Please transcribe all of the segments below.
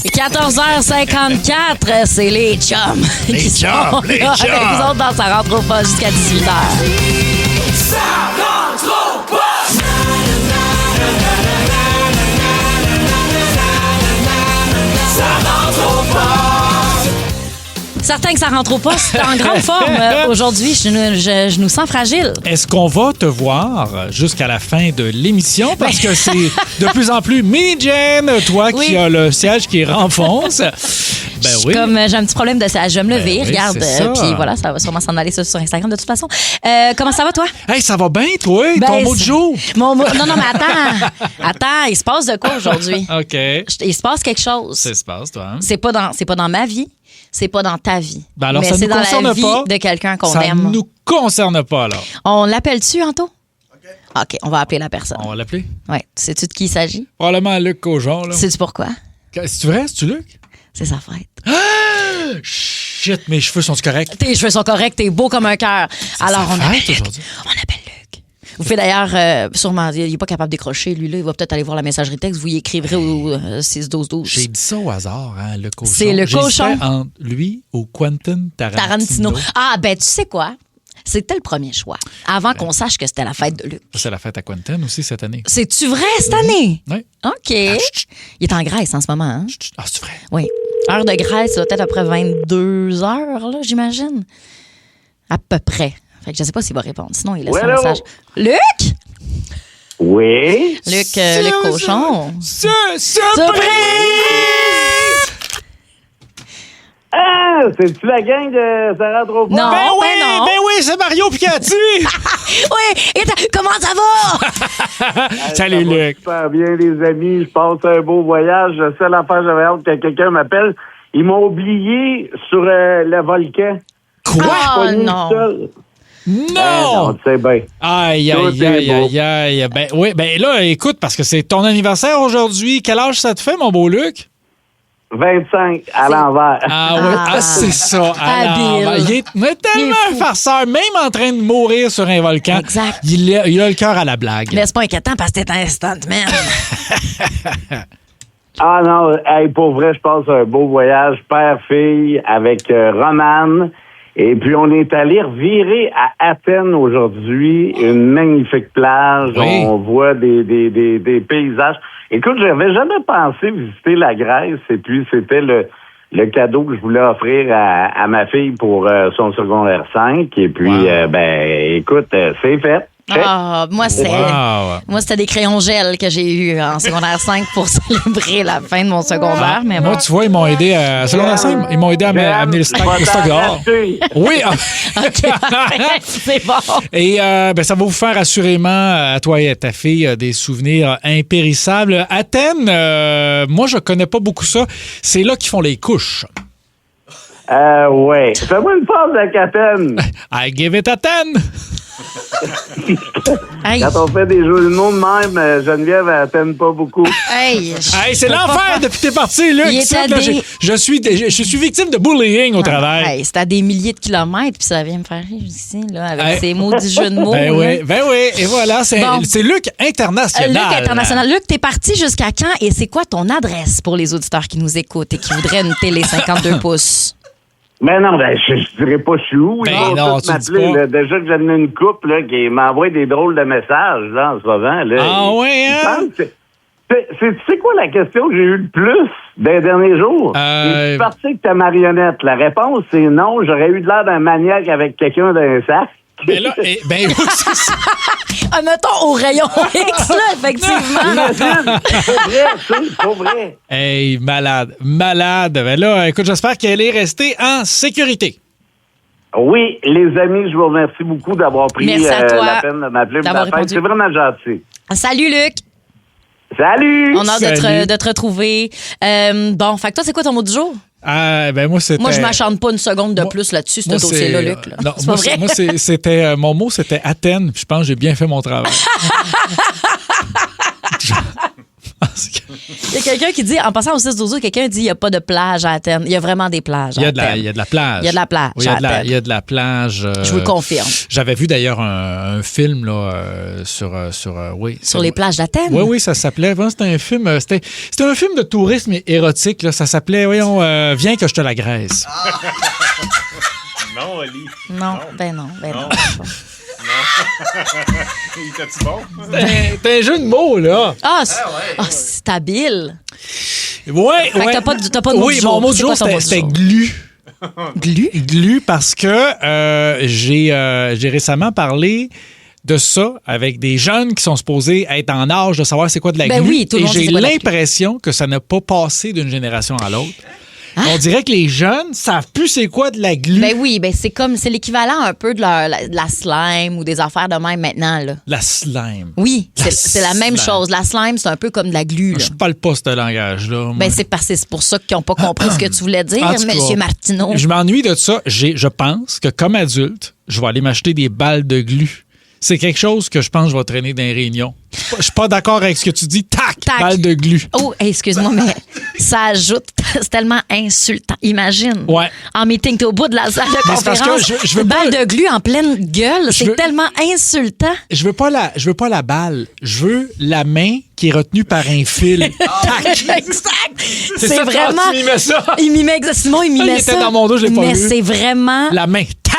14h54, c'est les chums. Les chums, les chums. Avec vous autres dans Ça rentre au pas jusqu'à 18h. Ça rentre au poste. Ça rentre au poste. Certain que ça rentre au poste. En grande forme aujourd'hui. Je nous sens fragile. Est-ce qu'on va te voir jusqu'à la fin de l'émission? Parce que c'est de plus en plus mini-Jen, toi qui as le siège qui renfonce. Ben oui. Comme j'ai un petit problème de siège, je vais me lever, oui, regarde. c'est ça. Puis voilà, ça va sûrement s'en aller sur Instagram de toute façon. Comment ça va, toi? Hey, ça va bien, toi? Ton mot de jour? Non, mais attends. Attends, il se passe de quoi aujourd'hui? OK. Il se passe quelque chose. Ça se passe, toi. Hein? C'est pas dans ma vie. C'est pas dans ta vie. Ben alors, mais ça c'est nous dans concerne la vie pas. de quelqu'un qu'on Ça aime. nous concerne pas, alors. On l'appelle-tu, Anto? OK, on va appeler la personne. On va l'appeler? Oui. Sais-tu de qui il s'agit? Probablement Luc Cojon, là. Sais-tu pourquoi? C'est-tu vrai? C'est-tu Luc? C'est sa fête. Shit, mes cheveux sont corrects? Tes cheveux sont corrects, t'es beau comme un cœur. Alors, on appelle Luc. aujourd'hui. On appelle Luc. Vous faites d'ailleurs, sûrement, il n'est pas capable de décrocher, lui, là. Il va peut-être aller voir la messagerie texte. Vous y écriverez au 6-12-12. J'ai dit ça au hasard, hein, le cochon. C'est le cochon. J'hésitais entre lui ou Quentin Tarantino. Ah, ben, tu sais quoi? C'était le premier choix. Avant qu'on sache que c'était la fête de Luc. C'est la fête à Quentin aussi cette année. C'est-tu vrai cette année? Oui. OK. Il est en Grèce en ce moment, hein? Ah, c'est vrai? Oui. Heure de Grèce, ça va peut-être après 22 heures, là, j'imagine. À peu près. Fait que je sais pas s'il va répondre. Sinon, il laisse un message. Luc? Oui. Luc Cochon. Surprise! Ah, c'est-tu la gang de Ça rentre au poste? Non. Ben oui, non. ben oui, c'est Mario Picati! Oui, comment ça va? Salut, Ça va Luc. super bien, les amis. Je passe un beau voyage. La seule affaire, j'avais hâte que quelqu'un m'appelle. Ils m'ont oublié sur le volcan. Quoi? Ah, Pas non. seul. Non! Non, tu sais bien. Aïe, Tout aïe, est aïe, beau. aïe, aïe. Ben oui, ben là, écoute, parce que c'est ton anniversaire aujourd'hui. Quel âge ça te fait, mon beau Luc? 25 à l'envers. Ah oui, c'est ça. Habile. Alors, il est tellement Il est un fou. farceur, même en train de mourir sur un volcan. Exact. Il a le cœur à la blague. Mais c'est pas inquiétant parce que t'es un stuntman. Ah non, hey, pour vrai, je passe un beau voyage père-fille avec Romane. Et puis, on est allé revirer à Athènes aujourd'hui, une magnifique plage. Oui. On voit des paysages. Écoute, j'avais jamais pensé visiter la Grèce. Et puis, c'était le cadeau que je voulais offrir à ma fille pour son secondaire 5. Et puis, Wow. ben, écoute, c'est fait. Check. Ah, moi, c'était des crayons gel que j'ai eu en secondaire 5 pour célébrer la fin de mon secondaire. Mais Moi, bon. tu vois, ils m'ont aidé à secondaire 5, ils m'ont aidé à amener le stock dehors. Oui. C'est bon. Et ben, ça va vous faire assurément, à toi et à ta fille, des souvenirs impérissables. Athènes, moi, je connais pas beaucoup ça. C'est là qu'ils font les couches. Ouais. Fais-moi une pause avec Athènes. I give it Athènes. Hey, Quand on fait des jeux de mots de même, Geneviève, elle t'aime pas beaucoup. hey, Hey, c'est l'enfer depuis que t'es parti, Luc. Il est Tu sais, à là, des- je suis victime de bullying au travail. Hey, c'est à des milliers de kilomètres, puis ça vient me faire rire ici, là, avec Hey. ces mots du jeu de mots. Ben là. oui, et voilà, c'est Bon. Luc International. Luc International. Luc, t'es parti jusqu'à quand et c'est quoi ton adresse pour les auditeurs qui nous écoutent et qui voudraient une télé 52 pouces? Mais non, ben, je dirais pas je suis où. Ben Ils vont non, tous tu dis m'appeler, pas. là. Déjà que j'en ai une couple là, qui m'envoie des drôles de messages là, en ce moment. Là. Ah ouais, hein? Ils pensent que- tu sais quoi la question que j'ai eue le plus des derniers jours? Es-tu parti avec ta marionnette? La réponse, c'est non. J'aurais eu de l'air d'un maniaque avec quelqu'un d'un sac. Ben là, ben oui, c'est ça. Ah, mettons au rayon X, là, effectivement. Imagine, c'est vrai, c'est pas vrai. Hey, malade. Ben là, écoute, j'espère qu'elle est restée en sécurité. Oui, les amis, je vous remercie beaucoup d'avoir pris Merci à toi la peine de m'appeler. d'avoir pour ma fête. répondu. C'est vraiment gentil. Salut, Luc. Salut! On a hâte Salut. de te retrouver. Bon, fait que toi, c'est quoi ton mot du jour? Ah, ben moi, c'était... Moi, je m'acharne pas une seconde de plus là-dessus, ce Moi, dossier-là, c'est- Luc. Là. Non, C'est pas vrai? moi, c'était... mon mot, c'était Athènes. Puis je pense que j'ai bien fait mon travail. Je pense Il y a quelqu'un qui dit, en passant au 6-12, quelqu'un dit il n'y a pas de plage à Athènes. Il y a vraiment des plages à Athènes. Il y a de la plage. Il y a de la plage. Oui, il y a de la plage. Je vous le confirme. J'avais vu d'ailleurs un film là, sur les plages d'Athènes? Oui, ça s'appelait. C'était un film. C'était un film de tourisme érotique. Là, ça s'appelait, voyons, Viens que je te l'agresse. Non, Oli. Non, ben non. Il était-tu bon? C'était un jeu de mots, là. C'est habile. Ouais. Fait que t'as pas de mot du jour. Mon mot du C'est jour, quoi ton mot du c'était jour? glu. Glu? Glu parce que j'ai récemment parlé de ça avec des jeunes qui sont supposés être en âge de savoir c'est quoi de la Ben glu. oui, tout le et monde sait j'ai c'est quoi de la glu. l'impression que ça n'a pas passé d'une génération à l'autre. Hein? On dirait que les jeunes savent plus c'est quoi de la glu. Ben oui, c'est l'équivalent un peu de la slime ou des affaires de même maintenant, là. La slime. Oui, La c'est la même slime. chose. La slime, c'est un peu comme de la glu, là. Je parle pas ce langage-là. moi. Ben c'est pour ça qu'ils n'ont pas compris ce que tu voulais dire, En tout cas, M. Martineau. Je m'ennuie de ça. Je pense que comme adulte, je vais aller m'acheter des balles de glu. C'est quelque chose que je pense que je vais traîner dans les réunions. Je suis pas d'accord avec ce que tu dis. Tac! Balle de glu. Oh, hey, excuse-moi, mais ça ajoute, c'est tellement insultant. Imagine. Ouais. En meeting, t'es au bout de la salle de Mais c'est parce que conférence. je veux une balle pas- de glu en pleine gueule, c'est veux- tellement insultant. Je veux pas la balle. Je veux la main qui est retenue par un fil. Tac! Exact. C'est ça, vraiment. tu mimais ça. Simon, il mimait Il ça. était dans mon dos, je l'ai pas mais vu. c'est vraiment. La main. Tac!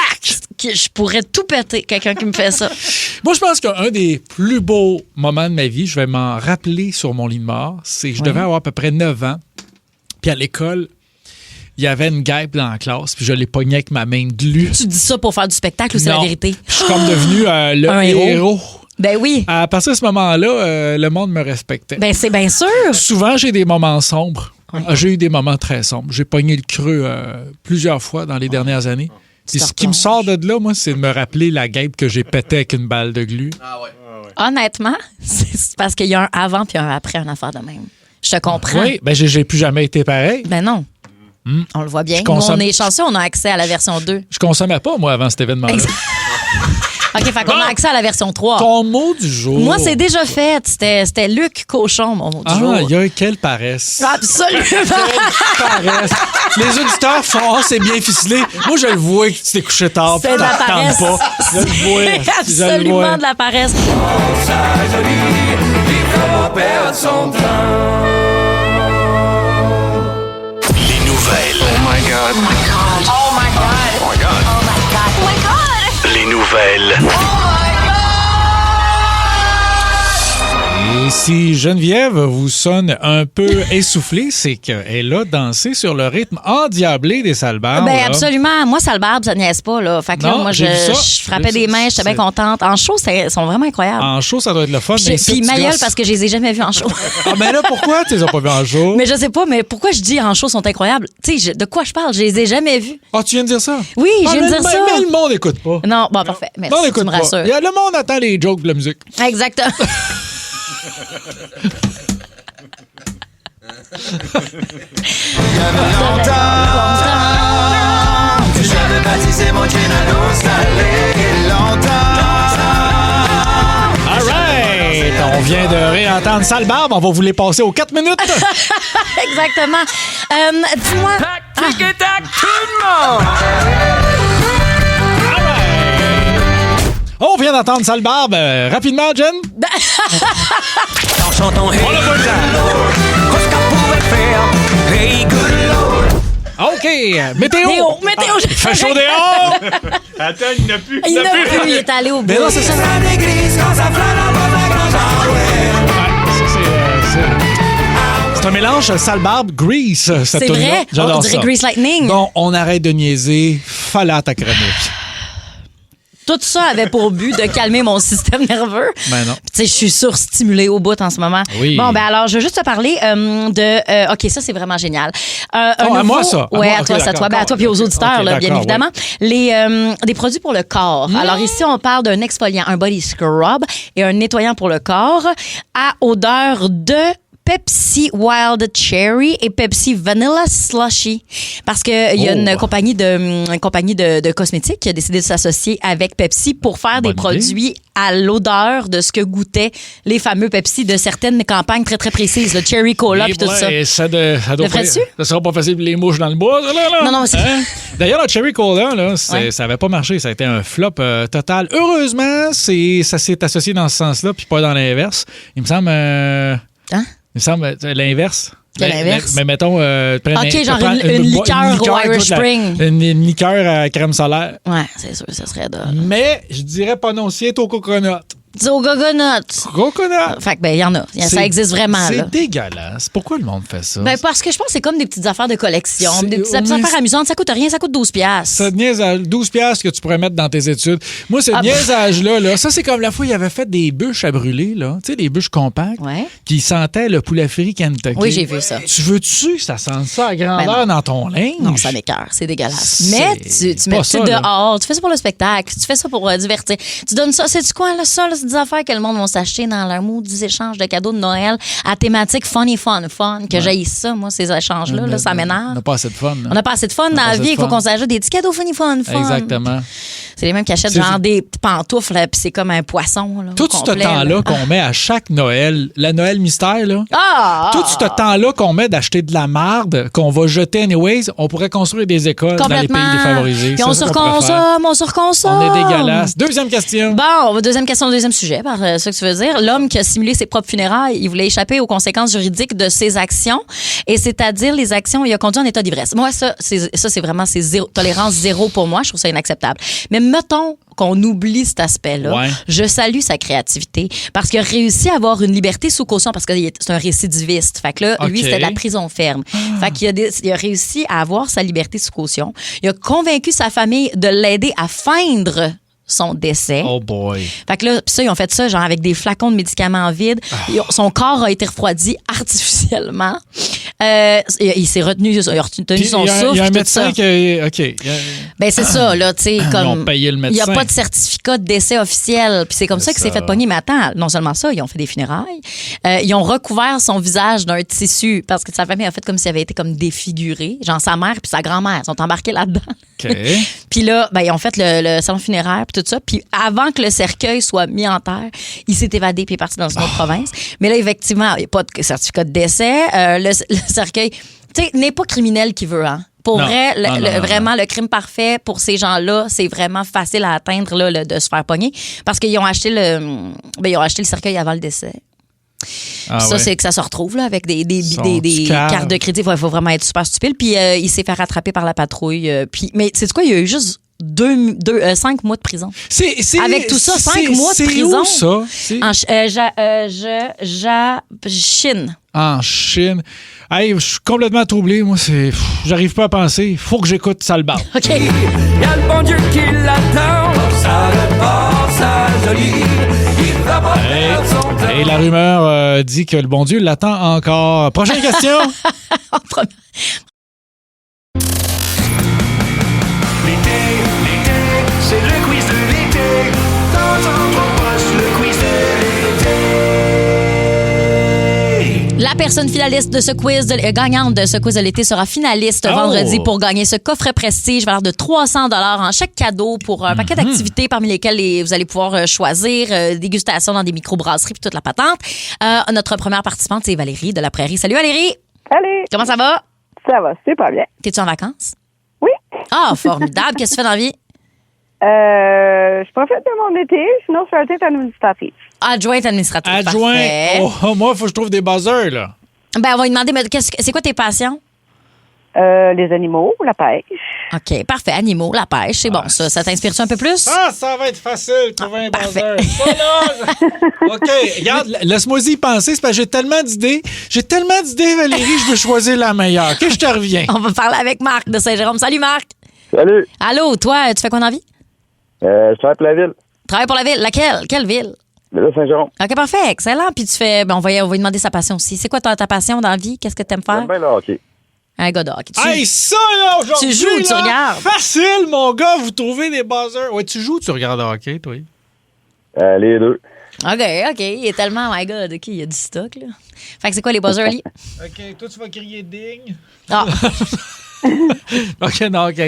que je pourrais tout péter, quelqu'un qui me fait ça. Moi, je pense qu'un des plus beaux moments de ma vie, je vais m'en rappeler sur mon lit de mort, c'est que je devais avoir à peu près 9 ans. Puis à l'école, il y avait une guêpe dans la classe, puis je l'ai pognée avec ma main glue. Tu dis ça pour faire du spectacle ou c'est la Non. vérité? Je suis comme devenu le Un héros. héros. Ben oui. À partir de ce moment-là, le monde me respectait. Ben c'est bien sûr. Souvent, j'ai des moments sombres. J'ai eu des moments très sombres. J'ai pogné le creux plusieurs fois dans les dernières années. Puis ce qui me sort de là, moi, c'est de me rappeler la guêpe que j'ai pétée avec une balle de glu. Honnêtement, c'est parce qu'il y a un avant puis un après, une affaire de même. Je te comprends. Oui, ben j'ai plus jamais été pareil. Ben non. On le voit bien. Je Nous, consomme- on est chanceux, on a accès à la version 2. Je consommais pas, moi, avant cet événement-là. OK, fait qu'on a accès à la version 3. Ton mot du jour. Moi, c'est déjà fait. C'était Luc Cochon, mon mot du jour. Ah, il y a quelle paresse. Absolument. Paresse. Les auditeurs font, c'est bien ficelé. Moi, je le vois que tu t'es couché tard. C'est de la t'en paresse. pas. Je le vois. C'est Je le absolument vois. de la paresse. Perdre son temps. Les nouvelles. Oh my God. Oh my God. Les nouvelles. Et si Geneviève vous sonne un peu essoufflée, c'est qu'elle a dansé sur le rythme endiablé des Salbarbes. Ben là. absolument. Moi, ça le barbe, ça niaise pas. Là. Fait que là, Non, moi, j'ai vu ça. je frappais J'ai vu des ça. mains, j'étais bien contente. En show, ils sont vraiment incroyables. En show, ça doit être le fun. mais ici, Puis tu ma gueule, gosses. parce que je les ai jamais vus en show. Ah, ben là, pourquoi tu les as pas vus en show? Mais je sais pas, mais pourquoi je dis en show sont incroyables? Tu sais, de quoi je parle? Je les ai jamais vus. Ah, tu viens de dire ça? Oui, je Ah, viens de mais- dire ça. Mais le monde n'écoute pas. Non, bon, parfait. Merci, Non, on tu n'écoute me pas. rassures. Le monde attend les jokes de la musique. Exactement. J'avais baptisé mon Gennaro All right! On vient de réentendre Salbarbe. On va vous les passer aux 4 minutes. Exactement. Dis-moi. Tic et tac, tout le monde! On vient d'entendre Salbarbe. Rapidement, Jen. Chantons Hey Good Lord, qu'est-ce qu'on pourrait faire? Hey Good Lord. OK. Météo. Météo. Il fait chaud dehors. Attends, il n'a plus. Il n'a plus, il est allé au bout. Mais non, c'est ça. À l'église, quand ça flamme en bas de la grande C'est un mélange Salbarbe, Grease, cette C'est tune-là. vrai? J'adore On dirait ça. Grease Lightning. Bon, on arrête de niaiser. Fallait à ta chronique. Tout ça avait pour but de calmer mon système nerveux. Ben non. Tu sais, je suis surstimulée au bout en ce moment. Oui. Bon, ben alors, je veux juste te parler de... OK, ça, c'est vraiment génial. à moi, ça. À Ouais, moi, à ok, toi, c'est à toi. Ben, à toi puis aux auditeurs, Ok, là, bien d'accord, évidemment. Des produits pour le corps. Alors ici, on parle d'un exfoliant, un body scrub et un nettoyant pour le corps à odeur de Pepsi Wild Cherry et Pepsi Vanilla Slushy. Parce qu'il y a une compagnie de cosmétiques qui a décidé de s'associer avec Pepsi pour faire des produits à l'odeur de ce que goûtaient les fameux Pepsi de certaines campagnes très, très précises. Le Cherry Cola et tout ça. Ça doit ça sera pas facile les mouches dans le bois. Là. Non, c'est... Hein? D'ailleurs, le Cherry Cola, là, ça n'avait pas marché. Ça a été un flop total. Heureusement, ça s'est associé dans ce sens-là puis pas dans l'inverse. Il me semble... Il me semble l'inverse. L'inverse? Mais mettons... genre une liqueur au Irish Spring. Une liqueur à crème solaire. Ouais, c'est sûr, ça serait drôle. Mais je dirais pas non, c'est au coconut. C'est au coconut. Coconut. Fait que, il y en a. Ça existe vraiment, là. C'est dégueulasse. Pourquoi le monde fait ça? Parce que je pense que c'est comme des petites affaires de collection, des petites affaires amusantes. Ça coûte rien, ça coûte 12$. Ce niaisage, 12$ que tu pourrais mettre dans tes études. Moi, ce niaisage-là, ça, c'est comme la fois, il avait fait des bûches à brûler, là. Tu sais, des bûches compactes qui sentaient le poulet frit Kentucky. Oui, j'ai vu ça. Tu veux-tu que ça sente ça à grandeur dans ton linge? Non, ça m'écoeure. C'est dégueulasse. Mais tu mets ça dehors. Tu fais ça pour le spectacle. Tu fais ça pour divertir. Tu donnes ça. C'est-tu quoi, là, ça? C'est des affaires que le monde va s'acheter dans leur maudits échanges de cadeaux de Noël à thématique funny fun. Que j'haïs ça, moi, ces échanges-là. Là, ça m'énerve. On n'a pas assez de fun. On n'a pas assez de fun dans la vie. Il faut qu'on s'ajoute des petits cadeaux funny fun. Exactement. C'est les mêmes qui achètent genre des pantoufles, puis c'est comme un poisson. Là, tout ce temps-là qu'on met à chaque Noël, la Noël mystère, là. Tout ce temps-là qu'on met d'acheter de la marde, qu'on va jeter anyways, on pourrait construire des écoles dans les pays défavorisés. Puis on surconsomme. On est dégueulasse. Deuxième question. Bon, deuxième question, deuxième sujet, par ce que tu veux dire. L'homme qui a simulé ses propres funérailles, il voulait échapper aux conséquences juridiques de ses actions, et c'est-à-dire les actions, il a conduit en état d'ivresse. Moi, ça c'est vraiment tolérance zéro pour moi. Je trouve ça inacceptable. Mais mettons qu'on oublie cet aspect-là. Je salue sa créativité parce qu'il a réussi à avoir une liberté sous caution parce que c'est un récidiviste. Fait que là, lui, c'était de la prison ferme. Fait qu'il a réussi à avoir sa liberté sous caution. Il a convaincu sa famille de l'aider à feindre son décès. Oh boy. Fait que là, pis ça, ils ont fait ça genre avec des flacons de médicaments vides. Son corps a été refroidi artificiellement. Il s'est retenu son souffle. Il y a un médecin qui... OK. Ben c'est ça, là, tu sais, comme... Ils ont payé le médecin. Il n'y a pas de certificat de décès officiel. Puis c'est comme ça qu'il s'est fait pogner. Mais attends, non seulement ça, ils ont fait des funérailles. Ils ont recouvert son visage d'un tissu parce que sa famille a fait comme s'il avait été comme défiguré. Genre sa mère puis sa grand-mère sont embarqués là-dedans. OK. Puis là, ben, ils ont fait le salon funéraire puis tout ça. Puis avant que le cercueil soit mis en terre, il s'est évadé puis il est parti dans une autre province. Mais là, effectivement, il n'y a pas de certificat de décès. Le cercueil, tu sais, n'est pas criminel qui veut, hein. Pour vrai, vraiment, le crime parfait pour ces gens-là, c'est vraiment facile à atteindre là, de se faire pogner parce qu'ils ont acheté le cercueil avant le décès. C'est que ça se retrouve là, avec des cartes de crédit. Il faut vraiment être super stupide. Puis il s'est fait rattraper par la patrouille. Mais c'est quoi? Il y a eu juste 5 mois de prison. Avec tout ça, 5 mois de prison. C'est où ça? Chine. En Chine. Hey, je suis complètement troublé. Moi, j'arrive pas à penser. Il faut que j'écoute Salbat. OK. Il y a le bon Dieu qui l'attend. Ça le porte, ça joli. Il va pas perdre son temps. Et la rumeur dit que le bon Dieu l'attend encore. Prochaine question. L'été, c'est le quiz de l'été. Dans un poche, le quiz de l'été. La personne finaliste de ce quiz, gagnante de ce quiz de l'été sera finaliste vendredi pour gagner ce coffret prestige valeur de 300 $ en chèque cadeau pour un paquet d'activités parmi lesquelles vous allez pouvoir choisir dégustation dans des microbrasseries puis toute la patente. Notre première participante, c'est Valérie de la Prairie. Salut Valérie! Salut! Comment ça va? Ça va super bien. T'es-tu en vacances? Oui. Ah, formidable. Qu'est-ce que tu fais dans la vie? Je profite de mon été, sinon je suis adjointe administrative. Adjointe administrative. Adjoint. Moi, il faut que je trouve des buzzers, là. Ben, on va lui demander, mais c'est quoi tes passions? Les animaux, la pêche. OK, parfait. Animaux, la pêche, c'est bon, ça. Ça t'inspire-tu un peu plus? Ah, ça va être facile, trouver un buzzer. OK, regarde, laisse-moi y penser, c'est parce que j'ai tellement d'idées. Valérie, je veux choisir la meilleure. Que je te reviens. On va parler avec Marc de Saint-Jérôme. Salut, Marc. Salut. Allô, toi, tu fais quoi dans la vie? Je travaille pour la ville. Travaille pour la ville. Laquelle? Quelle ville? Là, Saint-Jérôme. OK, parfait. Excellent. Puis tu fais... on va lui demander sa passion aussi. C'est quoi ta passion dans la vie? Qu'est-ce que tu aimes faire? J'aime bien le hockey. Un gars de hockey. Hey, ça, là, aujourd'hui, tu joues ou tu là, regardes? Facile, mon gars, vous trouvez des buzzers. Ouais, tu joues ou tu regardes le hockey, toi? Les deux. OK. Il est tellement, oh my God, OK, il y a du stock, là. Fait que c'est quoi les buzzers, Ali? OK, toi, tu vas crier ding. Ah, OK, non, OK.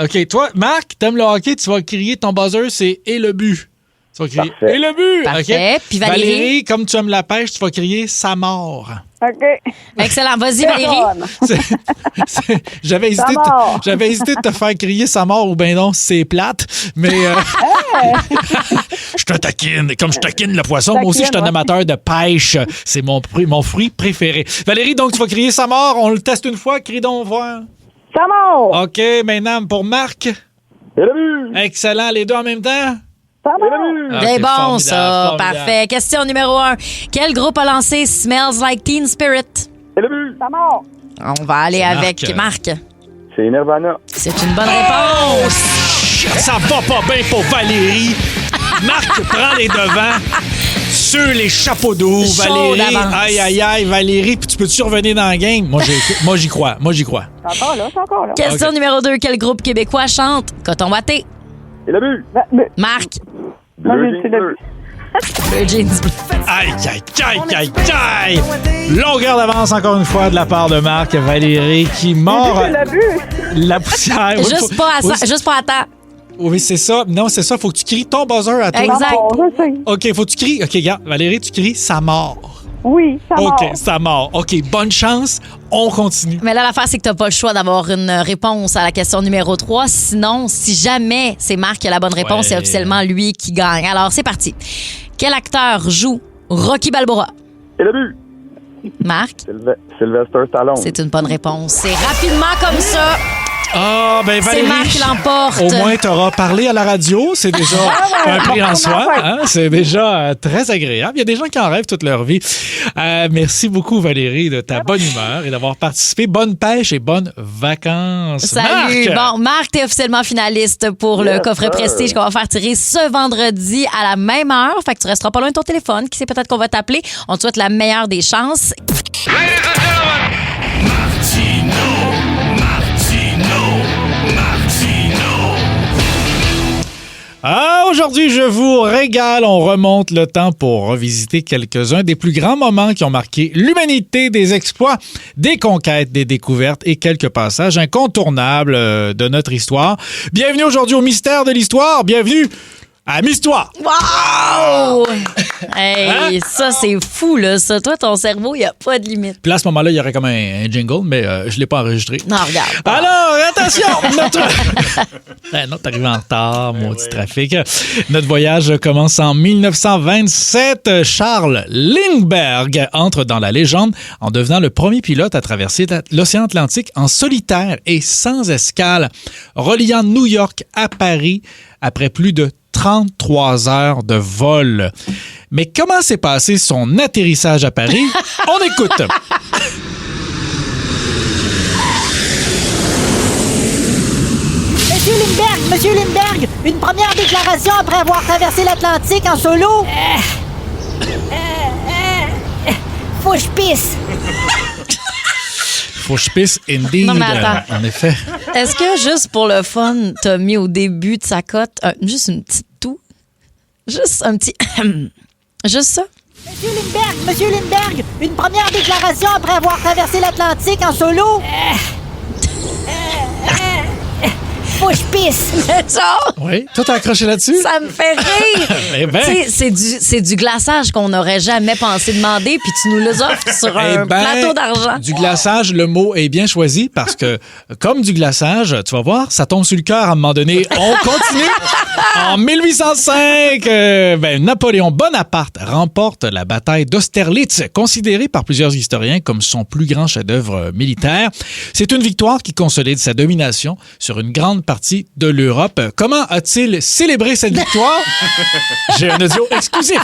OK, toi, Marc, t'aimes le hockey, tu vas crier ton buzzer, c'est « Et le but ». Tu vas crier « Parfait. Et le but ». Parfait. OK? Puis Valérie? comme tu aimes la pêche, tu vas crier « Sa mort ». OK. excellent. Vas-y, Valérie. J'avais hésité, mort. j'avais hésité de te faire crier sa mort ou ben non, c'est plate, mais je te taquine. Comme je taquine le poisson, moi aussi, je suis un amateur de pêche. C'est mon fruit préféré. Valérie, donc, tu vas crier sa mort. On le teste une fois. Crie donc, voir. Ça mort. OK, maintenant, pour Marc. Et le but! Excellent, les deux en même temps. Ça Et le mort. but! OK, C'est bon, formidable, ça. formidable. Parfait. Question numéro 1. Quel groupe a lancé Smells Like Teen Spirit? Et le but! Ça mort. On va aller C'est avec Marc. Marc. C'est Nirvana. C'est une bonne réponse. Ça va pas bien pour Valérie. Marc prend les devants sur les chapeaux d'eau. Chaud Valérie, d'avance. aïe. Valérie, puis tu peux-tu revenir dans le game? Moi, j'y crois. C'est encore là. Question OK. numéro 2. Quel groupe québécois chante Coton Watté? Et le but! Marc. Moi, Bleu, j'ai dit bleu. Le jeans bleu. Aïe. Longueur d'avance, encore une fois, de la part de Marc. Valérie qui mord C'est le but. la poussière. Oui, Juste pas à temps. Oui, c'est ça. Non, c'est ça. Faut que tu cries ton buzzer à toi. Exact. Ça mort, je sais. OK, faut que tu cries. OK, regarde. Valérie, tu cries sa mort. Oui, ça mort. OK, sa mort. OK, bonne chance. On continue. Mais là, l'affaire, c'est que t'as pas le choix d'avoir une réponse à la question numéro 3. Sinon, si jamais c'est Marc qui a la bonne réponse, Ouais. c'est officiellement lui qui gagne. Alors, c'est parti. Quel acteur joue Rocky Balboa? Et le but! Marc, Sylvester Stallone. c'est une bonne réponse. C'est rapidement comme ça. Ah, ben C'est Valérie. Marc qui l'emporte. Au moins, tu auras parlé à la radio. C'est déjà un prix en soi. Hein? C'est déjà très agréable. Il y a des gens qui en rêvent toute leur vie. Merci beaucoup, Valérie, de ta bonne humeur et d'avoir participé. Bonne pêche et bonnes vacances. Salut. Marc! Bon, Marc, t'es officiellement finaliste pour le Yes, coffret sir. Prestige qu'on va faire tirer ce vendredi à la même heure. Fait que tu resteras pas loin de ton téléphone. Qui sait, peut-être qu'on va t'appeler. On te souhaite la meilleure des chances. Aujourd'hui, je vous régale. On remonte le temps pour revisiter quelques-uns des plus grands moments qui ont marqué l'humanité, des exploits, des conquêtes, des découvertes et quelques passages incontournables de notre histoire. Bienvenue aujourd'hui au Mystère de l'Histoire. Bienvenue à Mistoire. Wow! Hey, Hein? ça, c'est fou, là. Ça, toi, ton cerveau, il n'y a pas de limite. Puis là, à ce moment-là, il y aurait comme un jingle, mais je ne l'ai pas enregistré. Non, regarde. Alors, attention! Non, t'arrives en retard, maudit trafic. Notre voyage commence en 1927. Charles Lindbergh entre dans la légende en devenant le premier pilote à traverser l'océan Atlantique en solitaire et sans escale, reliant New York à Paris après plus de 33 heures de vol. Mais comment s'est passé son atterrissage à Paris? On écoute. Monsieur Lindbergh, une première déclaration après avoir traversé l'Atlantique en solo. Faut que je pisse. Faut que je pisse, indeed. Non, mais attends. En effet. Est-ce que, juste pour le fun, t'as mis au début de sa cote juste une petite toux? Juste un petit... juste ça? Monsieur Lindbergh, une première déclaration après avoir traversé l'Atlantique en solo. Faut que je pisse. Genre, Oui. Toi, t'as accroché là-dessus? ça me fait rire. Eh ben. Tu sais, c'est du glaçage qu'on n'aurait jamais pensé demander, puis tu nous les offres sur Eh un ben, plateau d'argent. Du glaçage, le mot est bien choisi parce que, comme du glaçage, tu vas voir, ça tombe sur le cœur à un moment donné. On continue. En 1805, Napoléon Bonaparte remporte la bataille d'Austerlitz, considérée par plusieurs historiens comme son plus grand chef-d'œuvre militaire. C'est une victoire qui consolide sa domination sur une grande partie de l'Europe. Comment a-t-il célébré cette victoire? J'ai un audio exclusif.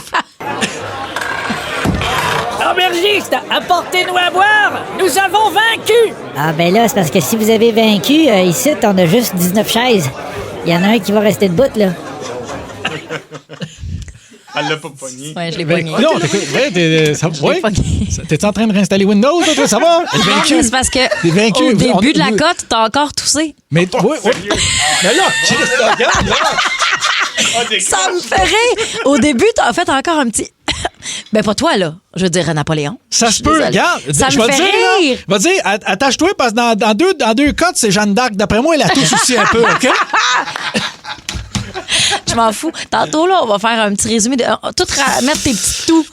Aubergiste, apportez-nous à boire! Nous avons vaincu! Ah ben là, c'est parce que si vous avez vaincu, ici, on a juste 19 chaises. Il y en a un qui va rester debout, là. Elle l'a pas pogné. Ouais, je l'ai Ben, pogné. non, ouais, pogné. T'es-tu en train de réinstaller Windows, toi, ça va? Non, mais c'est parce que T'es vaincu. au début de la On- cote, t'as encore toussé. Mais oui. Mais là, Chris, regarde, là. Ça me fait rire. Au début, t'as fait encore un petit... Ben, pas toi, là. Je veux dire, Napoléon. Ça se peut, regarde. Ça je me vais fait dire, rire. Je vais dire, attache-toi, parce que dans deux cotes, c'est Jeanne d'Arc. D'après moi, elle a touche aussi un peu, OK? Je m'en fous. Tantôt, là, on va faire un petit résumé de mettre tes petits tout.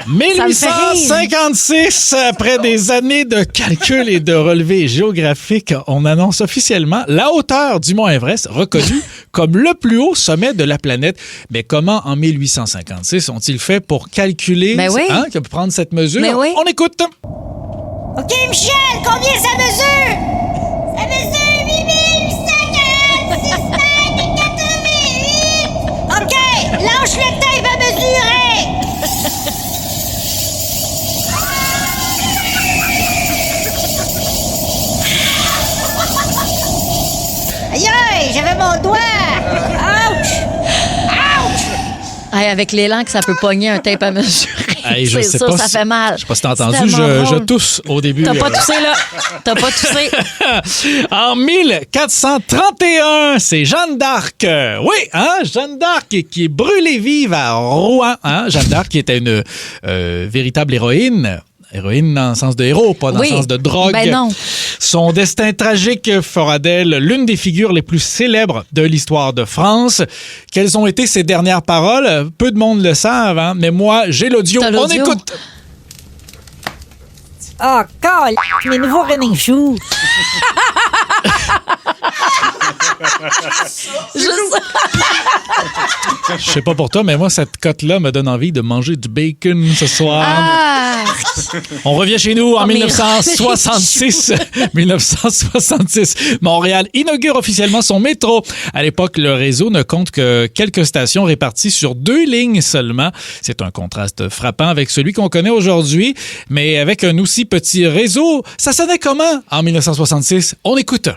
1856, après des années de calcul et de relevés géographiques, on annonce officiellement la hauteur du mont Everest, reconnue comme le plus haut sommet de la planète. Mais comment, en 1856, ont-ils fait pour calculer, pour prendre cette mesure? Mais oui. On écoute. OK, Michel, combien ça mesure? Ça mesure 8846 mètres et 88. OK, lâche le tape à mesurer. Aïe, aïe, j'avais mon doigt. Ouch! Ouch! Hey, avec l'élan que ça peut pogner un tape à mesurer. Hey, je c'est sais ça, pas ça si- fait mal. Je sais pas si t'as entendu, C'est tellement je drôle. tousse au début. T'as pas toussé, là. T'as pas toussé. En 1431, c'est Jeanne d'Arc. Oui, hein, Jeanne d'Arc qui est brûlée vive à Rouen. Hein? Jeanne d'Arc qui était une véritable héroïne. Héroïne dans le sens de héros, pas dans le sens de drogue. Ben non. Son destin tragique fera d'elle l'une des figures les plus célèbres de l'histoire de France. Quelles ont été ses dernières paroles? Peu de monde le savent, hein? Mais moi, j'ai l'audio. T'as On l'audio? écoute. Oh, colle, mes nouveaux running shoes. Je sais pas pour toi, mais moi, cette cote-là me donne envie de manger du bacon ce soir. Ah! On revient chez nous en Oh, mais 1966. 1966. Montréal inaugure officiellement son métro. À l'époque, le réseau ne compte que quelques stations réparties sur 2 lignes seulement. C'est un contraste frappant avec celui qu'on connaît aujourd'hui. Mais avec un aussi petit réseau, ça sonnait comment en 1966? On écoute.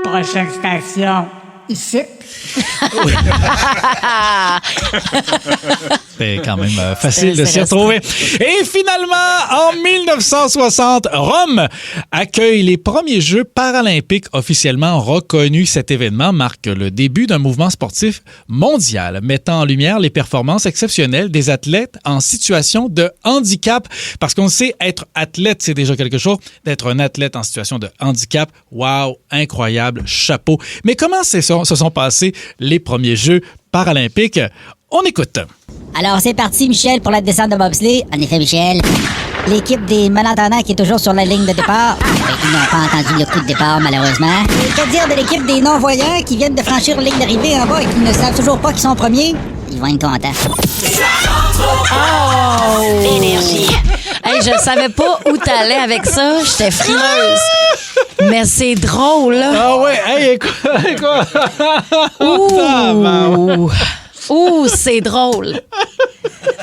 Prochaine station, ici. C'est quand même facile de s'y intéressant. retrouver. Et finalement, en 1960, Rome accueille les premiers Jeux paralympiques officiellement reconnus. Cet événement marque le début d'un mouvement sportif mondial, mettant en lumière les performances exceptionnelles des athlètes en situation de handicap. Parce qu'on sait, être athlète, c'est déjà quelque chose. D'être un athlète en situation de handicap, wow, incroyable, chapeau. Mais comment se sont passés les premiers Jeux paralympiques? On écoute. Alors, c'est parti, Michel, pour la descente de bobsleigh. En effet, Michel. L'équipe des malentendants qui est toujours sur la ligne de départ. Ils n'ont pas entendu le coup de départ, malheureusement. Et que dire de l'équipe des non-voyants qui viennent de franchir la ligne d'arrivée en bas et qui ne savent toujours pas qu'ils sont premiers? Ils vont être contents. Oh! Énergie. Hey, je savais pas où t'allais avec ça. J'étais frileuse. Mais c'est drôle, là. Ah ouais, hey, écoute. Ouh! Ouh, c'est drôle.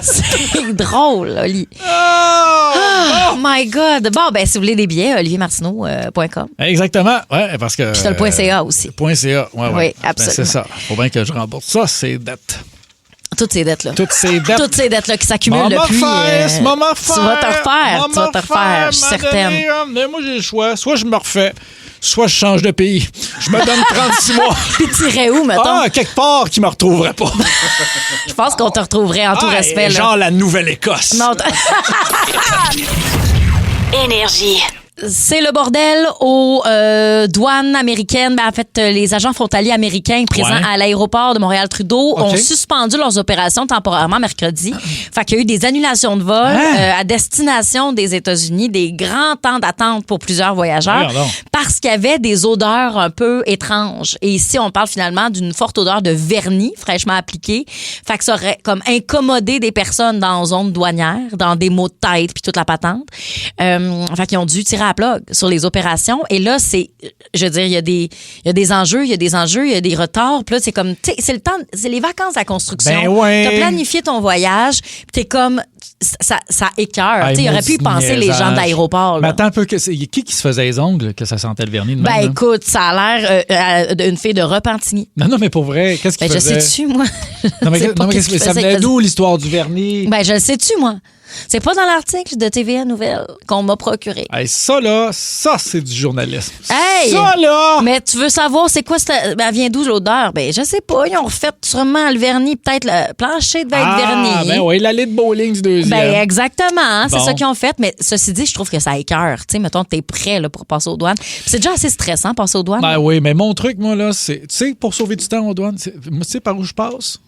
C'est drôle, Oli. Oh my God. Bon, ben, si vous voulez des billets, oliviermartineau.com. Exactement, ouais, parce que... Puis t'as le .ca aussi. .ca, ouais. Oui, Ben, absolument. c'est ça. Faut bien que je rembourse ça, c'est dettes. Toutes ces dettes-là. Toutes ces dettes. Toutes ces dettes-là qui s'accumulent Maman depuis... tu vas te refaire, je suis certaine. Mais moi, j'ai le choix. Soit je me refais, soit je change de pays. Je me donne 36 mois. Puis t'irais où, mettons? Ah, quelque part qui me retrouverait pas. Je pense qu'on te retrouverait en tout respect, là. Genre la Nouvelle-Écosse. Non, Énergie. c'est le bordel aux douanes américaines. Ben, en fait, les agents frontaliers américains présents Ouais. à l'aéroport de Montréal-Trudeau OK. ont suspendu leurs opérations temporairement mercredi. Fait qu'il y a eu des annulations de vol à destination des États-Unis, des grands temps d'attente pour plusieurs voyageurs Voyons donc. parce qu'il y avait des odeurs un peu étranges. Et ici, on parle finalement d'une forte odeur de vernis fraîchement appliqué. Fait que ça aurait comme incommodé des personnes dans la zone douanière, dans des maux de tête puis toute la patente. Fait qu'ils ont dû tirer à la plug sur les opérations. Et là, c'est, je veux dire, il y a des enjeux, il y a des retards. Puis là, c'est comme, tu sais, c'est le temps, c'est les vacances à construction. Ben ouais. T'as planifié ton voyage, puis t'es comme, ça écœure. Tu sais, il aurait pu y penser les gens de l'aéroport. Mais là. attends un peu, qui se faisait les ongles que ça sentait le vernis de même? Ben là? écoute, ça a l'air d'une fille de Repentigny. Non, mais pour vrai, qu'est-ce qu'il Ben, je faisait? sais-tu, moi. Non, mais, Je sais pas non, mais qu'est-ce qu'il ça faisait, venait il faisait- d'où l'histoire du vernis? Ben, je le sais-tu, moi. C'est pas dans l'article de TVA Nouvelles qu'on m'a procuré. Hey, ça, là, ça, c'est du journalisme. Hey! Ça, là! Mais tu veux savoir, c'est quoi cette... Elle vient d'où l'odeur? Ben, je sais pas. Ils ont refait sûrement le vernis. Peut-être le plancher devait être verni. Ben oui, l'allée de bowling du deuxième. Ben, exactement. C'est Bon. ça qu'ils ont fait. Mais ceci dit, je trouve que ça écœure. Tu sais, mettons, t'es prêt là, pour passer aux douanes. Puis c'est déjà assez stressant, passer aux douanes. Ben oui, mais mon truc, moi, là, c'est... Tu sais, pour sauver du temps aux douanes, moi, tu sais par où je passe?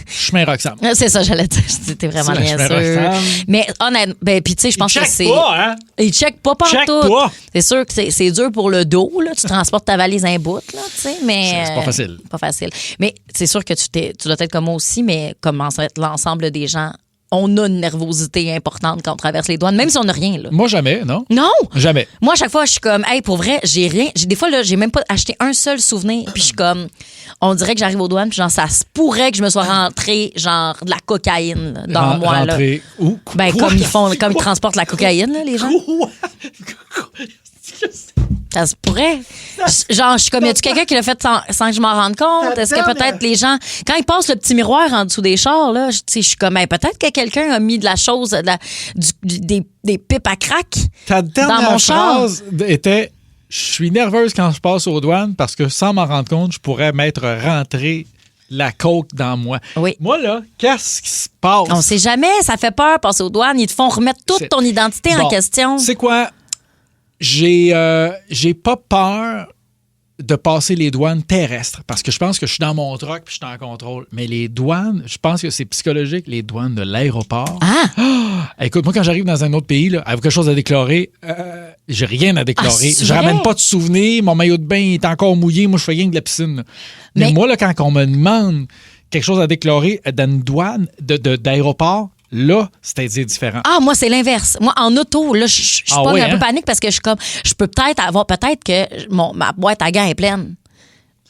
Chemin Roxham. C'est ça, j'allais dire. T'es vraiment C'est bien la sûr. chemin Roxham. Mais honnêtement, ben, puis tu sais, je pense que check c'est. pas, hein? Ils checkent pas Check partout. pas. C'est sûr que c'est dur pour le dos, là. Tu transportes ta valise un bout, là, tu sais, mais. C'est pas facile. Pas facile. Mais c'est sûr que tu dois être comme moi aussi, mais comme l'ensemble des gens, on a une nervosité importante quand on traverse les douanes, même si on n'a rien, là. Moi, jamais, non? Non! Jamais. Moi, à chaque fois, je suis comme, hey, pour vrai, j'ai rien. Des fois, là, j'ai même pas acheté un seul souvenir. Puis je suis comme, on dirait que j'arrive aux douanes, puis genre, ça se pourrait que je me sois rentré, genre, de la cocaïne là, dans moi, là. Rentrer où? Ben, Quoi? comme ils transportent la cocaïne, là, les gens. Ça se pourrait. Genre, je suis comme, y a-tu quelqu'un qui l'a fait sans que je m'en rende compte? Est-ce que peut-être les gens, quand ils passent le petit miroir en dessous des chars, là, je suis comme, hey, peut-être que quelqu'un a mis de la chose, des pipes à crack Ta dernière dans mon char. phrase était « Je suis nerveuse quand je passe aux douanes parce que sans m'en rendre compte, je pourrais m'être rentré la coke dans moi. » Oui. Moi, là, qu'est-ce qui se passe? On sait jamais, ça fait peur, passer aux douanes. Ils te font remettre toute ton identité en Bon, question. C'est quoi? J'ai pas peur de passer les douanes terrestres parce que je pense que je suis dans mon truck puis je suis en contrôle. Mais les douanes, je pense que c'est psychologique, les douanes de l'aéroport. Écoute, moi, quand j'arrive dans un autre pays, là, avec quelque chose à déclarer, j'ai rien à déclarer. c'est Je vrai? ramène pas de souvenirs. Mon maillot de bain est encore mouillé. Moi, je fais rien que de la piscine. là. Mais moi, là, quand on me demande quelque chose à déclarer dans une douane d'aéroport, là, c'est différent. Ah, moi, c'est l'inverse. Moi, en auto, là, je suis Ah pas oui, un peu hein? panique parce que je suis comme, je peux peut-être que ma boîte à gants est pleine.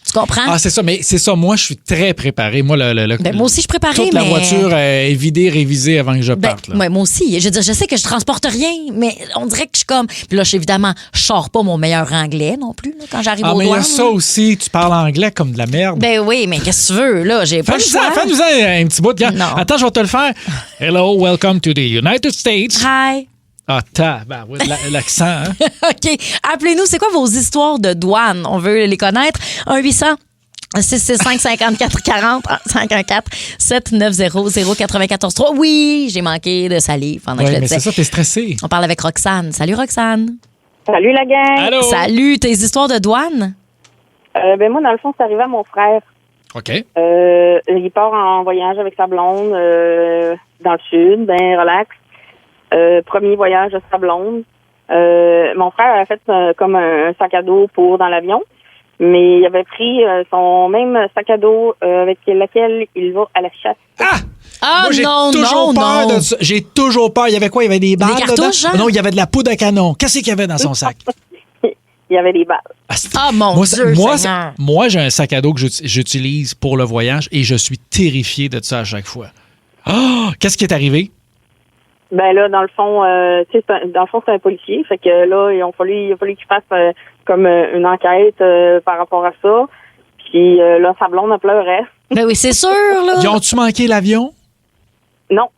Tu comprends? Ah, c'est ça, mais c'est ça. Moi, je suis très préparé. Moi, Ben, moi aussi, je suis préparée, toute la mais- voiture est vidée, révisée avant que je parte. là. Ouais, moi aussi. Je veux dire, je sais que je transporte rien, mais on dirait que je suis comme. Puis là, évidemment, je sors pas mon meilleur anglais non plus là, quand j'arrive Ah, aux mais il y douanes. a ça là. aussi. Tu parles anglais comme de la merde. Ben oui, mais qu'est-ce que tu veux? Là, j'ai pas le choix. Fais-nous un petit bout de gars. Non. Attends, je vais te le faire. Hello, welcome to the United States. Hi. Ah, oui, l'accent, hein? OK. Appelez-nous. C'est quoi vos histoires de douane? On veut les connaître. 1-800. 665-5440 514-790-094-3. Oui, j'ai manqué de salive pendant que Oui, je le mais disais. c'est ça, t'es stressé. On parle avec Roxane. Salut, Roxane. Salut la gang. Allô? Salut, tes histoires de douane? Ben moi, dans le fond, c'est arrivé à mon frère. OK. Il part en voyage avec sa blonde dans le sud, ben relax. Premier voyage de sa blonde. Mon frère a fait comme un sac à dos pour dans l'avion, mais il avait pris son même sac à dos avec lequel il va à la chasse. Ah, Moi, j'ai non, toujours non, peur non. de ça. J'ai toujours peur. Il y avait quoi? Il y avait des balles cartouches, dedans? genre? Non, il y avait de la poudre à canon. Qu'est-ce qu'il y avait dans son sac? Il y avait des balles. Ah, mon Moi, Dieu, Seigneur. moi, j'ai un sac à dos que j'utilise pour le voyage et je suis terrifié de ça à chaque fois. Ah! Qu'est-ce qui est arrivé? Ben là, dans le fond, c'est un policier. Fait que là, il a fallu qu'il fasse comme une enquête par rapport à ça. Puis là, sa blonde a pleuré. Ben oui, c'est sûr, là. Ils ont-tu manqué l'avion? Non.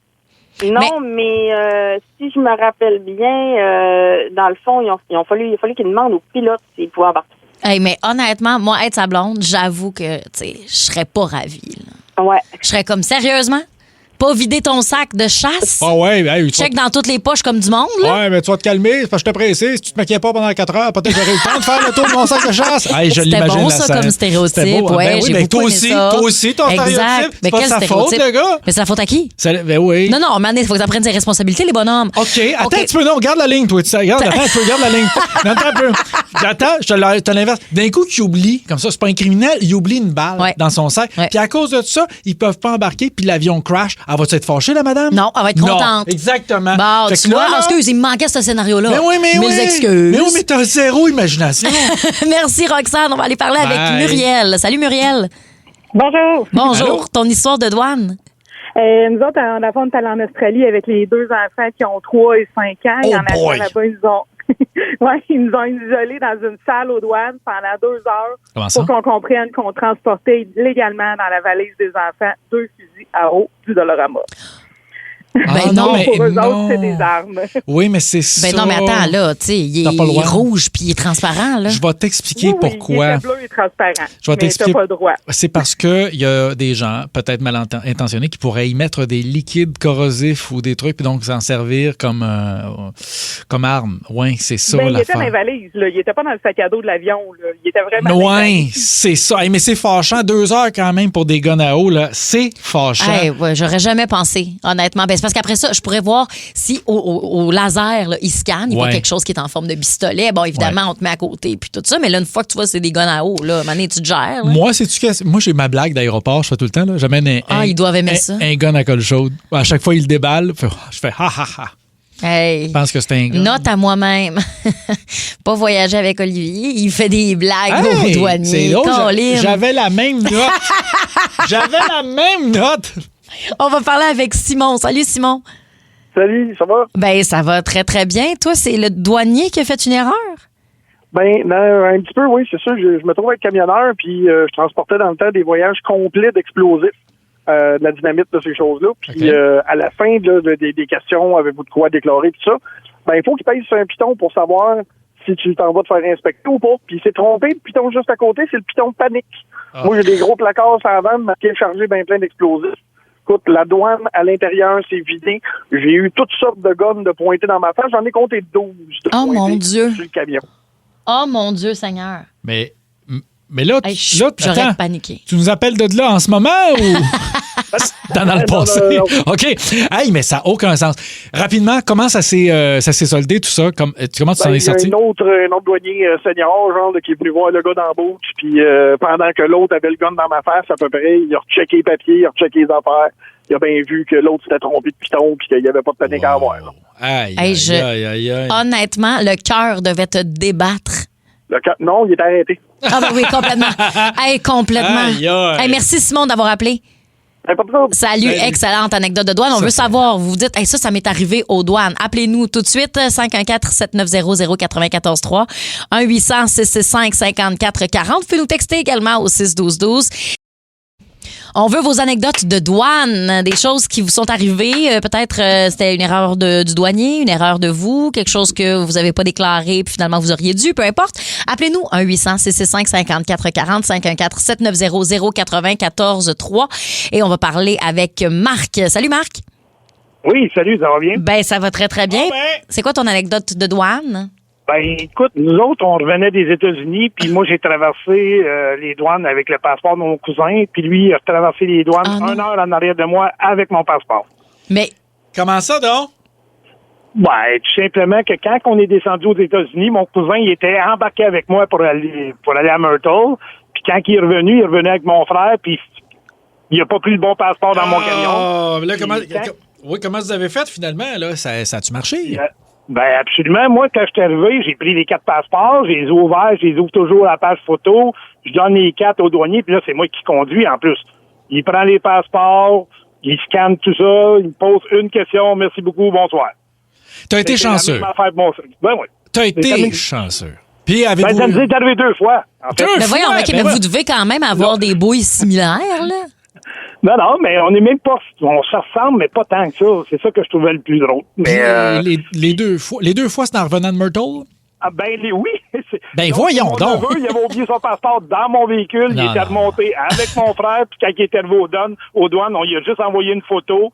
Non, mais si je me rappelle bien, dans le fond, il a fallu qu'il demande au pilote s'il pouvait embarquer. Hey, mais honnêtement, moi, être sa blonde, j'avoue que, tu sais, je serais pas ravie. Là. Ouais. Je serais comme, sérieusement? Pas vider ton sac de chasse? Ah ouais, hey, Check dans toutes les poches comme du monde, là? Ouais, mais tu vas te calmer, c'est parce que je te pressé. Si tu te maquillais pas pendant 4 heures, peut-être que j'aurais eu le temps de faire le tour de mon sac de chasse. Hey, je C'était l'imagine, bon, la ça, scène. comme stéréotype. C'était beau, hein? Ouais, Ben oui, j'ai mais beaucoup toi aimé aussi, ça. toi aussi, ton Exact. stéréotype. Mais C'est pas quel sa faute, stéréotype? le gars. Mais c'est la faute à qui? Ben oui. Non, non, maintenant, il faut que tu apprennes tes responsabilités, les bonhommes. OK, attends un petit peu, non, regarde la ligne, toi. Regarde la ligne. Non, attends un peu. Attends, je te l'inverse. D'un coup, qu'il oublie, comme ça, c'est pas un criminel, il oublie une balle Ouais. dans son sac. Ouais. Puis à cause de ça, ils peuvent pas embarquer, puis l'avion crash. Elle va-tu être fâchée, la madame? Non, elle va être contente. Exactement. Bon, Fait tu que là, vois, là- excuse, il me manquait ce scénario-là. Mais oui, mais oui. Mes excuses. Mais oui, mais t'as zéro imagination. Merci, Roxane. On va aller parler avec Bye. Muriel. Salut, Muriel. Bonjour. Bonjour. Allô? Ton histoire de douane? Nous autres, on est allés en Australie avec les deux enfants qui ont 3 et 5 ans. Oh Il y en a boy. là-bas, ils nous ont isolés dans une salle aux douanes pendant 2 heures Comment ça? pour qu'on comprenne qu'on transportait légalement dans la valise des enfants 2 fusils à eau du Dolorama. Ben non, mais Pour eux non. autres, c'est des armes. Oui, mais c'est ça. Ben non, mais attends, là, tu sais, il T'as pas le est droit. rouge puis il est transparent, là. Je vais t'expliquer Oui, pourquoi. il était bleu et transparent. Je vais mais t'expliquer. t'as pas le droit. C'est parce qu'il y a des gens, peut-être mal intentionnés, qui pourraient y mettre des liquides corrosifs ou des trucs, puis donc s'en servir comme arme. Oui, c'est ça Ben, il était dans les l'affaire. valises, là. Il était pas dans le sac à dos de l'avion, là. Il était vraiment dans les Oui, valises. c'est ça. Hey, mais c'est fâchant. 2 heures quand même pour des guns à eau, là. C'est fâchant. Hey, ouais, j'aurais jamais pensé, honnêtement. Ben, c'est parce qu'après ça, je pourrais voir si au laser, là, il scanne, il voit Ouais. quelque chose qui est en forme de pistolet. Bon, évidemment, on te met à côté puis tout ça. Mais là, une fois que tu vois c'est des guns à eau, là, mané, tu te gères. Là. Moi, moi, j'ai ma blague d'aéroport, je fais tout le temps. Là. J'amène Ils doivent aimer ça. Un gun à colle chaude. À chaque fois, il le déballe. Je fais ha ha ha. Hey. Je pense que c'est un gun. Note à moi-même. Pas voyager avec Olivier. Il fait des blagues Hey, aux douaniers. c'est drôle, Colin. j'avais la même note. J'avais la même note. On va parler avec Simon. Salut, Simon. Salut, ça va? Ben, ça va très, très bien. Toi, c'est le douanier qui a fait une erreur? Ben, non, un petit peu, oui, c'est sûr. Je me trouvais camionneur, puis je transportais dans le temps des voyages complets d'explosifs, de la dynamite, de ces choses-là. Puis à la fin des questions, avez-vous de quoi déclarer, tout ça, ben, il faut qu'il pèse sur un piton pour savoir si tu t'en vas te faire inspecter ou pas. Puis il s'est trompé, le piton juste à côté, c'est le piton panique. Moi, j'ai des gros placards sans vente marqués chargés bien plein d'explosifs. Écoute, la douane à l'intérieur s'est vidée. J'ai eu toutes sortes de guns de pointés dans ma face. J'en ai compté 12 de Oh, mon Dieu. sur le camion. Oh, mon Dieu, Seigneur. Mais là, Hey, là j'aurais attends, paniqué. tu nous appelles de là en ce moment ou dans le passé? Non. OK. Hey, mais ça n'a aucun sens. Rapidement, comment ça s'est soldé, tout ça? Comment tu t'en Ben, es il y a sorti? un autre douanier senior, genre, là, qui est venu voir le gars d'embauche, puis pendant que l'autre avait le gun dans ma face, à peu près, il a rechecké les papiers, il a rechecké les affaires. Il a bien vu que l'autre s'était trompé de piton, puis qu'il n'y avait pas de panique à avoir. Là. Aïe, Hey, aïe. Honnêtement, le cœur devait te débattre. Non, il est arrêté. Ah, ben oui, complètement. Hey, complètement. Aïe, aïe. Hey, merci, Simon, d'avoir appelé. Pas de trouble. Salut, excellente anecdote de douane. On veut savoir, vous vous dites, hey, ça m'est arrivé aux douanes. Appelez-nous tout de suite, 514-7900-943, 1-800-665-5440. Vous pouvez nous texter également au 612-12. On veut vos anecdotes de douane, des choses qui vous sont arrivées. Peut-être c'était une erreur du douanier, une erreur de vous, quelque chose que vous n'avez pas déclaré puis finalement vous auriez dû, peu importe. Appelez-nous 1-800-665-5440, 514-7900-943 et on va parler avec Marc. Salut Marc. Oui, salut, ça va bien? Ben ça va très très bien. Oh, ben. C'est quoi ton anecdote de douane? Ben, écoute, nous autres, on revenait des États-Unis, puis moi, j'ai traversé les douanes avec le passeport de mon cousin, puis lui, il a traversé les douanes 1 heure en arrière de moi avec mon passeport. Mais comment ça, donc? Ben, tout simplement que quand on est descendu aux États-Unis, mon cousin, il était embarqué avec moi pour aller à Myrtle, puis quand il est revenu avec mon frère, puis il a pas pris le bon passeport dans mon camion. Là, comment vous avez fait, finalement? Là? Ça a-tu marché? Ben, absolument. Moi, quand je suis arrivé, j'ai pris les 4 passeports, je les ai ouverts, je les ouvre toujours à la page photo, je donne les 4 au douanier, puis là, c'est moi qui conduis en plus. Il prend les passeports, il scanne tout ça, il me pose une question, merci beaucoup, bonsoir. T'as été chanceux. Ben oui. T'as été chanceux. Puis avez-vous... ça nous est arrivé 2 fois, en fait. Mais voyons, OK, mais vous devez quand même avoir des bouilles similaires, là. Non, mais on est même pas... On se ressemble, mais pas tant que ça. C'est ça que je trouvais le plus drôle. Mais, les deux fois, c'est en revenant de Myrtle? Ah ben oui. Ben voyons donc. Neveu, il avait oublié son passeport dans mon véhicule. Il était remonté avec mon frère. Puis quand il était arrivé aux douanes, on lui a juste envoyé une photo.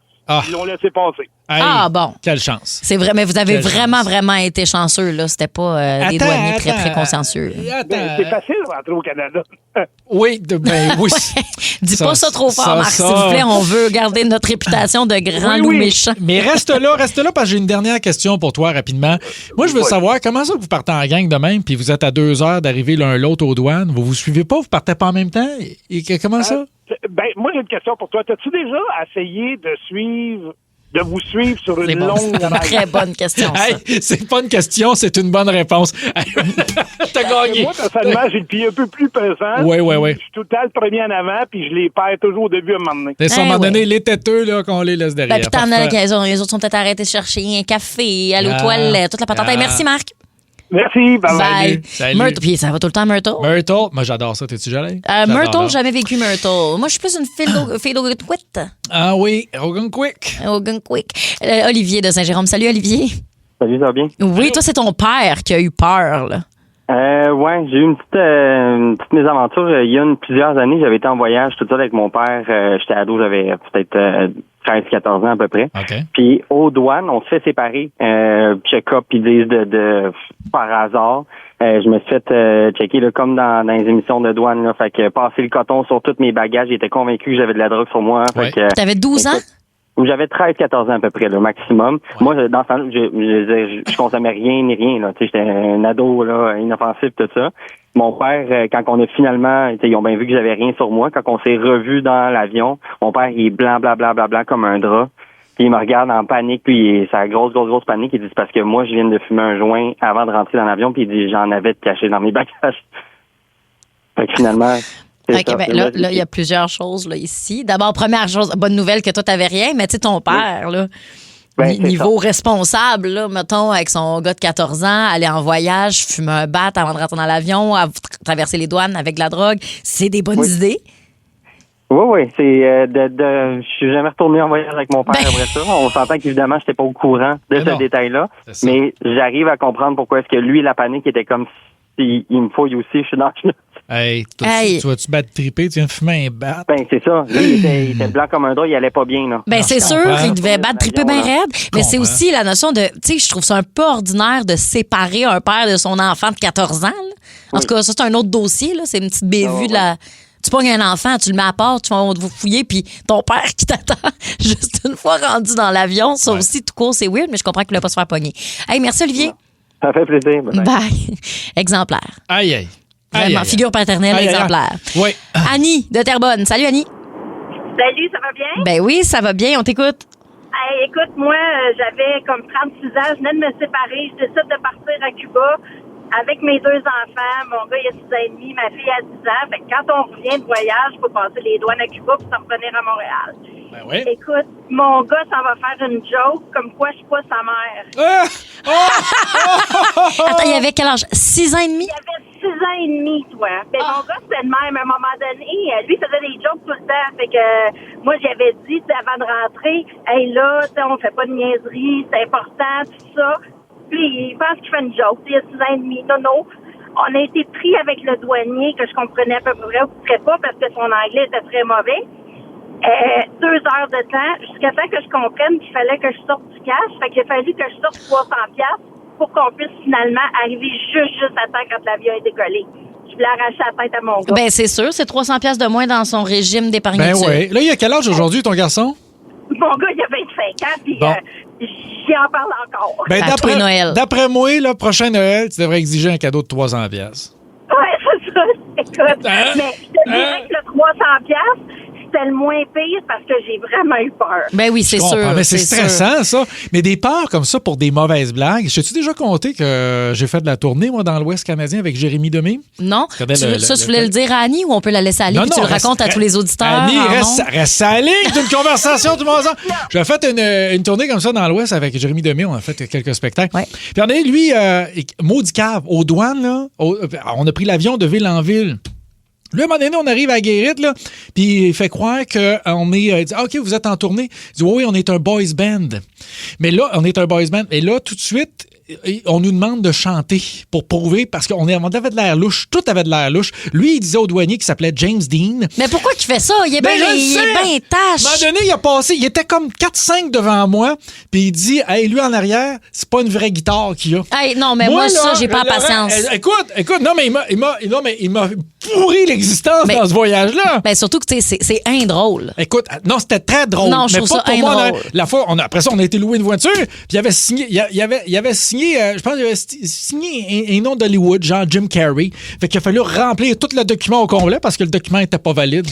Ils l'ont laissé passer. Hey, bon. Quelle chance. C'est vrai, mais vous avez vraiment été chanceux, là. C'était pas des douaniers très consciencieux. C'est facile de rentrer au Canada. Oui, oui. Dis pas ça trop fort, Marc, s'il vous plaît. On veut garder notre réputation de grand loup méchant. Mais reste là, parce que j'ai une dernière question pour toi, rapidement. Moi, je veux savoir, comment ça vous partez en gang de même, puis vous êtes à 2 heures d'arriver l'un l'autre aux douanes? Vous suivez pas? Vous partez pas en même temps? Et comment ça? Ben, moi, j'ai une question pour toi. T'as-tu déjà essayé de vous suivre sur une longue C'est une très bonne question, ça. Hey, c'est pas une question, c'est une bonne réponse. T'as gagné. Moi, personnellement, j'ai le pied un peu plus pesant. Oui. Je suis tout le temps le premier en avant, puis je les perds toujours au début à un moment donné. À un moment donné, les têteux, là, qu'on les laisse derrière. Puis t'en as, les autres sont peut-être arrêtés de chercher un café, aller aux toilettes, toute la patente. Hey, merci, Marc. Merci. Bye-bye. Bye. Salut. Myrtle. Puis ça va tout le temps, Myrtle? Myrtle, moi j'adore ça. T'es-tu jamais? Myrtle, jamais vécu Myrtle. Moi, je suis plus une fille d'Ogunquit. Ah oui, Ogunquit. Ogunquit. Olivier de Saint-Jérôme. Salut, Olivier. Salut, ça va bien? Oui, toi, c'est ton père qui a eu peur, là. Ouais, j'ai eu une petite mésaventure. Il y a plusieurs années, j'avais été en voyage tout seul avec mon père. J'étais ado, j'avais peut-être 13-14 ans à peu près. Okay. Puis aux douanes, on se fait séparer. Check-up, ils disent de par hasard. Je me suis fait checker là, comme dans les émissions de douane. Là, fait que passer le coton sur tous mes bagages, j'étais convaincu que j'avais de la drogue sur moi. Ouais. Fait que, T'avais 12 ans? Où j'avais 13-14 ans à peu près, le maximum. Ouais. Moi, dans ce temps-là, je consommais rien ni rien. Là. J'étais un ado là, inoffensif, tout ça. Mon père, quand on a finalement, ils ont bien vu que j'avais rien sur moi, quand on s'est revus dans l'avion, mon père, il est blanc comme un drap. Puis il me regarde en panique, puis c'est la grosse panique. Il dit, c'est parce que moi, je viens de fumer un joint avant de rentrer dans l'avion, puis il dit, j'en avais de caché dans mes bagages. Fait que finalement... OK, ben là, il y a plusieurs choses là, ici. D'abord, première chose, bonne nouvelle que toi, t'avais rien, mais tu sais, ton père, là, niveau responsable, là, mettons, avec son gars de 14 ans, aller en voyage, fumer un bat avant de rentrer dans l'avion, traverser les douanes avec de la drogue, c'est des bonnes idées. Oui, c'est je suis jamais retourné en voyage avec mon père après ça. On s'entend qu'évidemment, j'étais pas au courant de ce détail-là, mais j'arrive à comprendre pourquoi est-ce que lui, la panique était comme si il me fouille aussi, je suis dans le... Hey, tu vas-tu battre triper? Tu viens de fumer un bat? Ben, c'est ça. Lui, il était blanc comme un drap, il allait pas bien, là. Ben, c'est sûr, il devait battre triper bien raide. Mais c'est aussi la notion de, tu sais, je trouve ça un peu ordinaire de séparer un père de son enfant de 14 ans, là. En tout cas, ça, c'est un autre dossier, là. C'est une petite bévue de la... Tu pognes un enfant, tu le mets à part, tu vas vous fouiller, puis ton père qui t'attend juste une fois rendu dans l'avion. Ça aussi, tout court, c'est weird, mais je comprends qu'il ne voulait pas se faire pogner. Hey, merci, Olivier. Ça fait plaisir. Bye. Exemplaire. Aïe. Vraiment, figure paternelle exemplaire. Oui. Annie de Terrebonne. Salut, Annie. Salut, ça va bien? Ben oui, ça va bien. On t'écoute. Hey, écoute, moi, j'avais comme 36 ans. Je venais de me séparer. Je décide de partir à Cuba avec mes 2 enfants. Mon gars, il a 6 ans et demi. Ma fille a 10 ans. Fait que quand on revient de voyage, il faut passer les douanes à Cuba pour s'en revenir à Montréal. Ben oui. Écoute, mon gars s'en va faire une joke comme quoi je suis pas sa mère. Attends, il avait quel âge? 6 ans et demi? Il avait 6 ans et demi, toi. Ben, mon gars, c'était le même. À un moment donné, lui, il faisait des jokes tout le temps. Fait que moi, j'avais dit, avant de rentrer, hey, là, on fait pas de niaiserie, c'est important, tout ça. Puis, il pense qu'il fait une joke. Il a 6 ans et demi. Non. On a été pris avec le douanier, que je comprenais à peu près pas, parce que son anglais était très mauvais. 2 heures de temps, jusqu'à temps que je comprenne qu'il fallait que je sorte du cash. Fait qu'il a fallu que je sorte 300$ pour qu'on puisse finalement arriver juste à temps quand l'avion est décollé. Je voulais arracher la tête à mon gars. Ben c'est sûr, c'est 300$ de moins dans son régime d'épargne. Ben oui. Là, il a quel âge aujourd'hui, ton garçon? Mon gars, il a 25 ans, puis j'y en parle encore. Ben, d'après moi, le prochain Noël, tu devrais exiger un cadeau de 300$. Ouais, c'est ça. Écoute, mais je te dirais que le 300$, c'était le moins pire parce que j'ai vraiment eu peur. Ben oui, c'est sûr. Mais c'est stressant, ça. Mais des peurs comme ça pour des mauvaises blagues. Je t'ai déjà compté que j'ai fait de la tournée, moi, dans l'Ouest canadien avec Jérémy Demé? Non. Tu voulais le dire à Annie ou on peut la laisser aller puis tu le racontes à tous les auditeurs? Annie, reste à la ligne d'une conversation tout le monde. J'ai fait une tournée comme ça dans l'Ouest avec Jérémy Demé. On a fait quelques spectacles. Ouais. Puis on a lui, maudit cave, aux douanes, là, on a pris l'avion de ville en ville. Là, à un moment donné, on arrive à Guérite, là, puis il fait croire qu'on est... Il dit, OK, vous êtes en tournée. Il dit, oui, on est un boys band. Mais là, on est un boys band. Et là, tout de suite, on nous demande de chanter pour prouver, parce qu'on avait de l'air louche. Tout avait de l'air louche. Lui, il disait au douanier qui s'appelait James Dean. Mais pourquoi il fait ça? Il est bien tâche. À un moment donné, il a passé... Il était comme 4-5 devant moi, puis il dit, hey, lui, en arrière, c'est pas une vraie guitare qu'il a. Hey, non, mais moi ça, j'ai pas la patience. Écoute, non, mais il m'a pourri l'existence dans ce voyage-là. Ben, surtout que c'est indrôle. Écoute, non, c'était très drôle. Non, je trouve ça indrôle. La fois, après ça, on a été louer une voiture, puis il avait signé, je pense qu'il avait signé un nom d'Hollywood, genre Jim Carrey. Fait qu'il a fallu remplir tout le document au complet parce que le document était pas valide.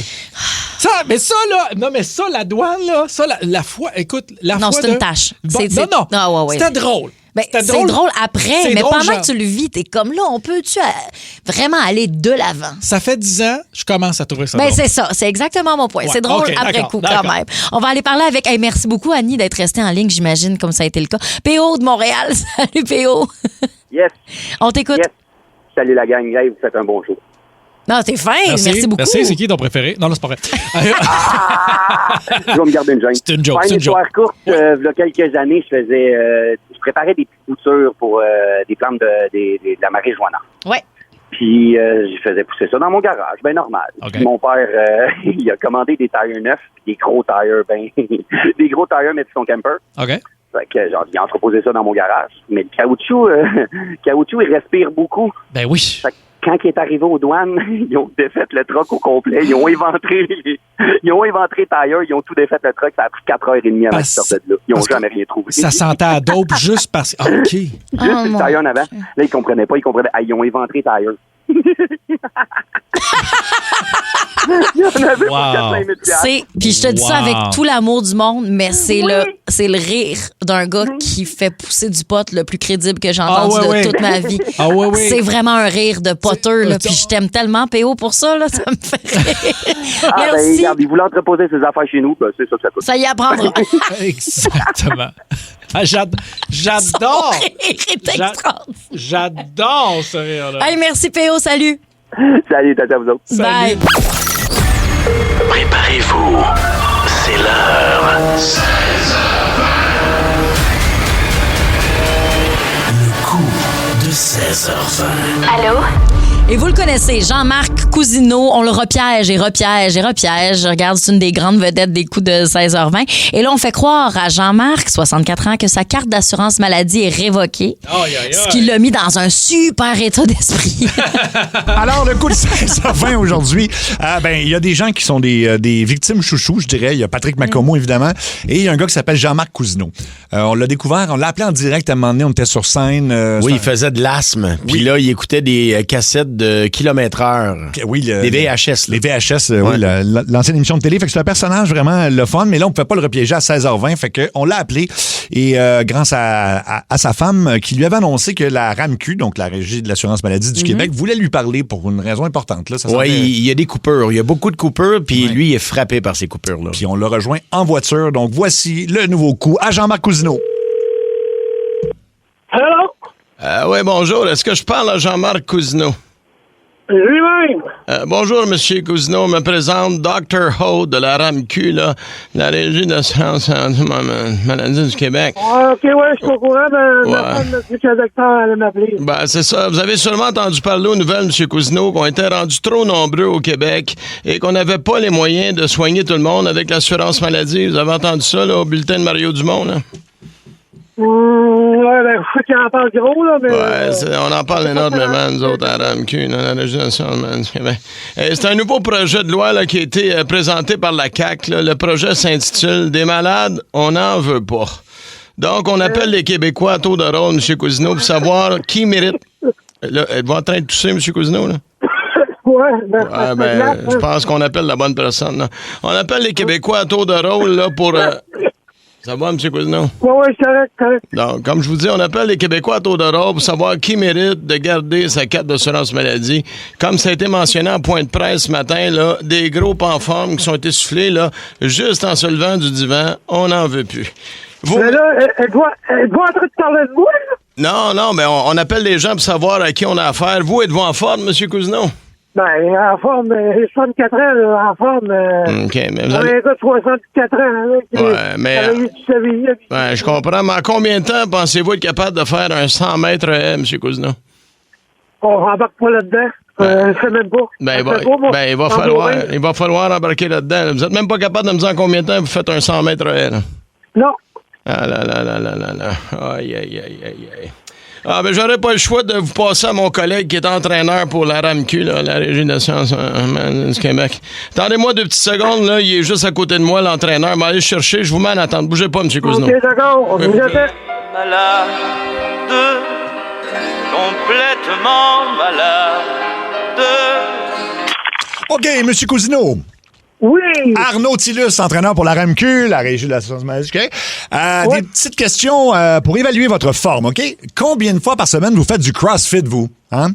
La douane, là, la fois, écoute, non, c'est une tâche. Non, c'était drôle. Ben, C'était c'est drôle après, C'est mais drôle, pendant genre. que tu le vis, t'es comme là, on peut-tu vraiment aller de l'avant? Ça fait 10 ans, je commence à trouver ça Ben, drôle. c'est ça, c'est exactement mon point. Ouais, C'est drôle ok, après d'accord, coup, d'accord. quand même. On va aller parler avec. Hey, merci beaucoup, Annie, d'être restée en ligne, j'imagine, comme ça a été le cas. PO de Montréal. Salut, PO. Yes. On t'écoute. Yes. Salut la gang. Hey, vous faites un bon show. Non, t'es fin. Merci beaucoup. Merci. C'est qui ton préféré? Non, c'est pas vrai. Je vais me garder une joke. C'est une joke, Faire c'est une une joke. histoire courte, il y a quelques années, je préparais des petites boutures pour des plantes de la marijuana. Ouais. Puis je faisais pousser ça dans mon garage, bien normal. OK. Puis mon père, il a commandé des tires neufs, puis des gros tires, des gros tires, mais de son camper. OK. Fait que, genre, il a entreposé ça dans mon garage. Mais le caoutchouc, il respire beaucoup. Ben oui. Fait que quand il est arrivé aux douanes, ils ont défait le truck au complet. Ils ont éventré tire, ils ont tout défait le truck. Ça a pris 4h30 avant qu'ils sortent de là. Ils n'ont jamais rien trouvé. Ça sentait à dope juste parce que. OK. Juste le tire en avant. Là, ils comprenaient pas. Ah, ils ont éventré tire. Wow. Puis je te dis ça avec tout l'amour du monde, mais c'est le rire d'un gars qui fait pousser du pot le plus crédible que j'ai entendu de toute ma vie. Ah ouais, ouais. C'est vraiment un rire de poteux, là. Puis je t'aime tellement, PO, pour ça, là. Ça me fait rire. Ah, ben, Merci. regarde, il voulait entreposer ses affaires chez nous. Ben, c'est ça que ça coûte. Ça y apprendra. Exactement. Ah, j'adore. J'adore ce rire-là. Hey, merci, PO. Salut. Salut, tata, vous autres. Bye. Préparez-vous, c'est l'heure. Le coup de 16h20. Allô? Et vous le connaissez, Jean-Marc Cousineau, on le repiège et repiège et repiège. Regarde, c'est une des grandes vedettes des coups de 16h20. Et là, on fait croire à Jean-Marc, 64 ans, que sa carte d'assurance maladie est révoquée. Ce qui l'a mis dans un super état d'esprit. Alors, le coup de 16h20 aujourd'hui, il y a des gens qui sont des victimes chouchous, je dirais. Il y a Patrick Macomo, évidemment, et il y a un gars qui s'appelle Jean-Marc Cousineau. On l'a découvert, on l'a appelé en direct à un moment donné, on était sur scène. Oui, il faisait de l'asthme. Puis là, il écoutait des cassettes de kilomètre-heure. Oui, les VHS. Les VHS, oui, l'ancienne émission de télé. Fait que c'est un personnage vraiment le fun, mais là, on ne pouvait pas le repiéger à 16h20. Fait qu'on l'a appelé et grâce à sa femme qui lui avait annoncé que la RAMQ, donc la Régie de l'assurance maladie du Québec, voulait lui parler pour une raison importante. Oui, il y a des coupures. Il y a beaucoup de coupures, puis lui, il est frappé par ces coupures-là. Puis on l'a rejoint en voiture. Donc voici le nouveau coup à Jean-Marc Cousineau. Allô? Oui, bonjour. Est-ce que je parle à Jean-Marc Cousineau? Lui-même. Bonjour, M. Cousineau. Je me présente Dr. Ho de la RAMQ, là, la Régie d'assurance maladie du Québec. OK, je suis au courant. Ma femme m'a dit que le docteur allait m'appeler. Ben, c'est ça. Vous avez sûrement entendu parler aux nouvelles, M. Cousineau, qu'on était rendus trop nombreux au Québec et qu'on n'avait pas les moyens de soigner tout le monde avec l'assurance maladie. Vous avez entendu ça, là, au bulletin de Mario Dumont, là? Je sais qu'il en parle gros, là, mais... On en parle énormément, nous autres, à la RAMQ, la Régie nationale du Québec. C'est un nouveau projet de loi là, qui a été présenté par la CAQ. Là. Le projet s'intitule « Des malades, on n'en veut pas ». Donc, on appelle les Québécois à tour de rôle, M. Cousineau, pour savoir qui mérite... Là, êtes-vous en train de tousser, M. Cousineau, là? Je pense qu'on appelle la bonne personne. Là. On appelle les Québécois à tour de rôle là, pour... Ça va, M. Cousineau? Oui, c'est correct. Donc, comme je vous dis, on appelle les Québécois à tour de rôle pour savoir qui mérite de garder sa carte d'assurance maladie. Comme ça a été mentionné en point de presse ce matin, là, des groupes en forme qui sont essoufflés, là, juste en se levant du divan, on n'en veut plus. Mais là, êtes-vous en train de parler de moi, là? Non, mais on appelle les gens pour savoir à qui on a affaire. Vous, êtes-vous en forme, M. Cousineau? En forme, j'ai 64 ans, là, en forme. OK, mais vous avez... un gars de 64 ans, là, qui je comprends, mais en combien de temps pensez-vous être capable de faire un 100 mètres haies, M. Cousineau? On rembarque pas là-dedans. Je sais même pas. Il va falloir embarquer là-dedans. Vous n'êtes même pas capable de me dire en combien de temps vous faites un 100 mètres haies, là? Non. Ah là. Aïe. Ah, ben, j'aurais pas le choix de vous passer à mon collègue qui est entraîneur pour la RAMQ, là, la Régie d'assurance du Québec. Attendez-moi 2 petites secondes, là. Il est juste à côté de moi, l'entraîneur. M'allez le chercher. Je vous mets en attente. Bougez pas, M. Cousineau. OK, d'accord. On vous attend. Malade, complètement malade. OK, M. Cousineau. Oui. Arnaud Tillus, entraîneur pour la RAMQ, la Régie de l'Assurance maladie. Okay? Oui. Des petites questions pour évaluer votre forme, OK? Combien de fois par semaine vous faites du CrossFit, vous? Hein?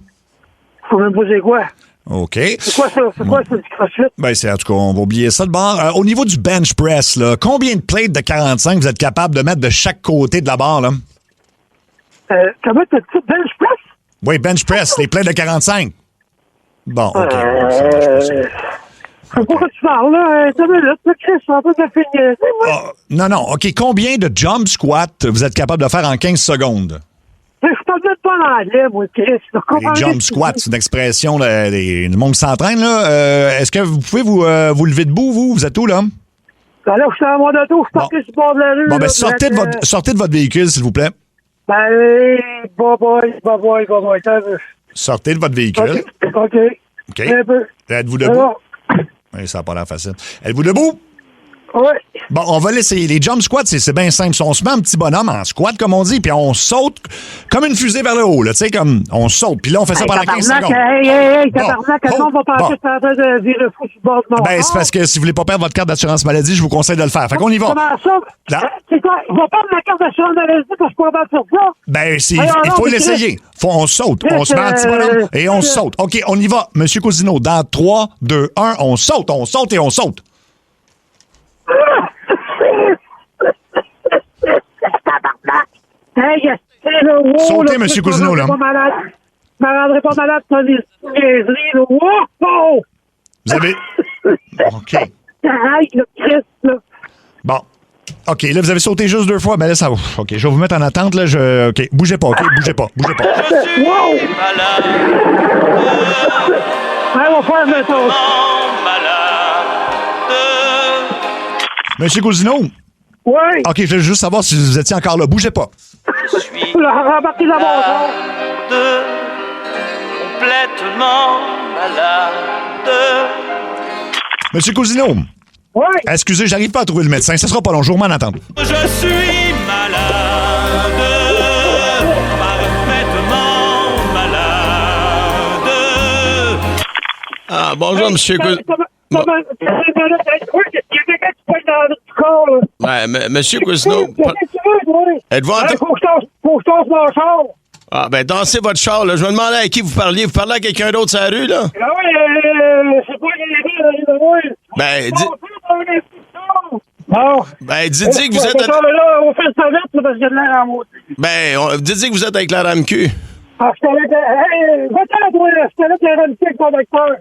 Faut me poser quoi? OK. C'est quoi ça? C'est quoi ça, du CrossFit? Ben, c'est, en tout cas, on va oublier ça de bord. Au niveau du bench press, là, combien de plates de 45 vous êtes capable de mettre de chaque côté de la barre, là? Comment t'as dit bench press? Oui, bench press, les plates de 45. Bon, OK. Je sais pas quoi tu parles, là. T'as vu, là, Chris, on peut te finir. Non. OK. Combien de jump squats vous êtes capable de faire en 15 secondes? Je parle même pas l'anglais, moi, Chris. Les jump squats, c'est une expression, le monde qui s'entraîne, là. Est-ce que vous pouvez vous lever debout, vous? Vous êtes où, là? Ben là, je suis dans mon auto, je suis parti sur le bord de la rue. Bon, ben, là, sortez de votre véhicule, s'il vous plaît. Ben, bye-bye. Sortez de votre véhicule. OK. Un peu. Êtes-vous debout? Oui, ça n'a pas l'air facile. Êtes-vous debout? Oui. Bon, on va l'essayer. Les jump squats, c'est bien simple. On se met un petit bonhomme en squat, comme on dit, puis on saute comme une fusée vers le haut, là. Tu sais, comme on saute. Puis là, on fait ça pendant 15 secondes. Tabarnak, tout le monde va penser que t'es en train de virer fou sur le bord de mon Ben, c'est parce que si vous voulez pas perdre votre carte d'assurance maladie, je vous conseille de le faire. Fait qu'on y va. Comment ça? Là. C'est quoi? Je vais perdre ma carte d'assurance maladie parce que je peux pas sur ça? Ben, il faut l'essayer. On saute. On se met un petit bonhomme et on saute. OK, on y va. Monsieur Cousineau, dans 3, 2, 1, on saute et on saute. Sautez, Monsieur Cousineau, là. Je me rendrai pas malade sur les niaiseries, là. Wow! Vous avez... OK. Arrête, le Christ, là. Bon. OK, là, vous avez sauté juste 2 fois. Ben là, ça va. OK, je vais vous mettre en attente, là. OK, bougez pas, OK? Bougez pas. Wow! Allez, on va faire le tour. Monsieur Cousineau? Oui? OK, je veux juste savoir si vous étiez encore là. Bougez pas. Je suis malade, complètement malade. Monsieur Cousineau? Oui? Excusez, j'arrive pas à trouver le médecin. Ça sera pas long. Je vous remets en attente. Je suis malade, parfaitement malade. Ah, bonjour, monsieur Cousineau. Ouais, monsieur Cousineau. Êtes-vous en train... Faut que je tasse mon char. Ah, ben, dansez votre char, là. Je me demandais à qui vous parliez. Vous parlez à quelqu'un d'autre sur la rue, là? Ah oui, c'est pas les moi. Ben, Non. Ben, dites-y que vous êtes... Là, on fait ça vite, parce qu'il y a de l'air en mode. Ben, dites-y que vous êtes avec la RAMQ. Ah, je t'allais... Hey, va-t'en, toi, je t'allais avec la RAMQ avec ton docteur.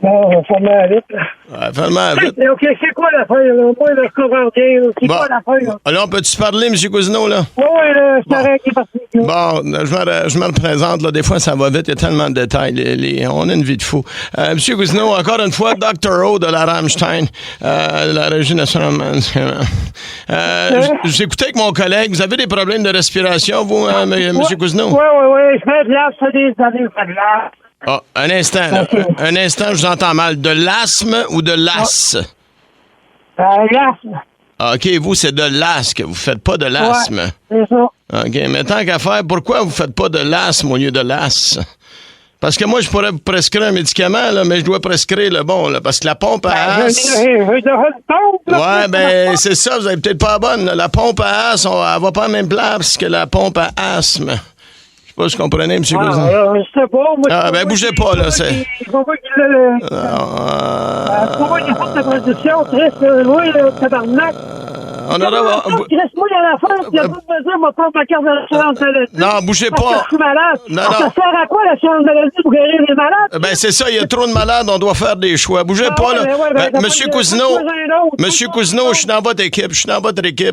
Non, fais-moi vite. Ouais, fais-moi vite. OK, c'est quoi l'affaire, là? Moi, là, je comprends rien, là. C'est quoi l'affaire, là? Là, on peut-tu parler, M. Cousineau, là? Oui, là, c'est correct, il est parti. Bon, je me représente, là. Des fois, ça va vite. Il y a tellement de détails. On a une vie de fou. M. Cousineau, encore une fois, Dr. O de la Rammstein, la Régie nationale. J'écoutais avec mon collègue. Vous avez des problèmes de respiration, vous, M. Cousineau? Oui. Je fais de l'asthme, ça des années, je fais de l'asthme. Ah, un instant, là. Un instant, je vous entends mal. De l'asthme ou de l'as? L'asthme. OK, vous, c'est de l'as que vous faites, pas de l'asthme. Ouais, c'est ça. OK, mais tant qu'à faire, pourquoi vous faites pas de l'asthme au lieu de l'as? Parce que moi, je pourrais vous prescrire un médicament, là, mais je dois prescrire le bon, là, parce que la pompe à as... Ouais, ben, c'est ça, vous avez peut-être pas la bonne. Là. La pompe à as, elle va pas à la même place que la pompe à asthme. Je sais pas si vous comprenez, M. Cousineau. Je sais pas. Moi, ben, bougez pas, là, c'est... Je vois qu'il a le... Pour moi, il y a pas de production, triste, oui, le tabarnak. On aura... Moi, il y a la fin, il y a pas de mesure, moi, prendre ma carte d'assurance maladie. Non, bougez pas. Je suis malade. Non. Ça sert à quoi, l'assurance maladie, pour guérir les malades? Ben, c'est ça, il y a trop de malades, on doit faire des choix. Bougez pas, là. Monsieur Cousineau, je suis dans votre équipe.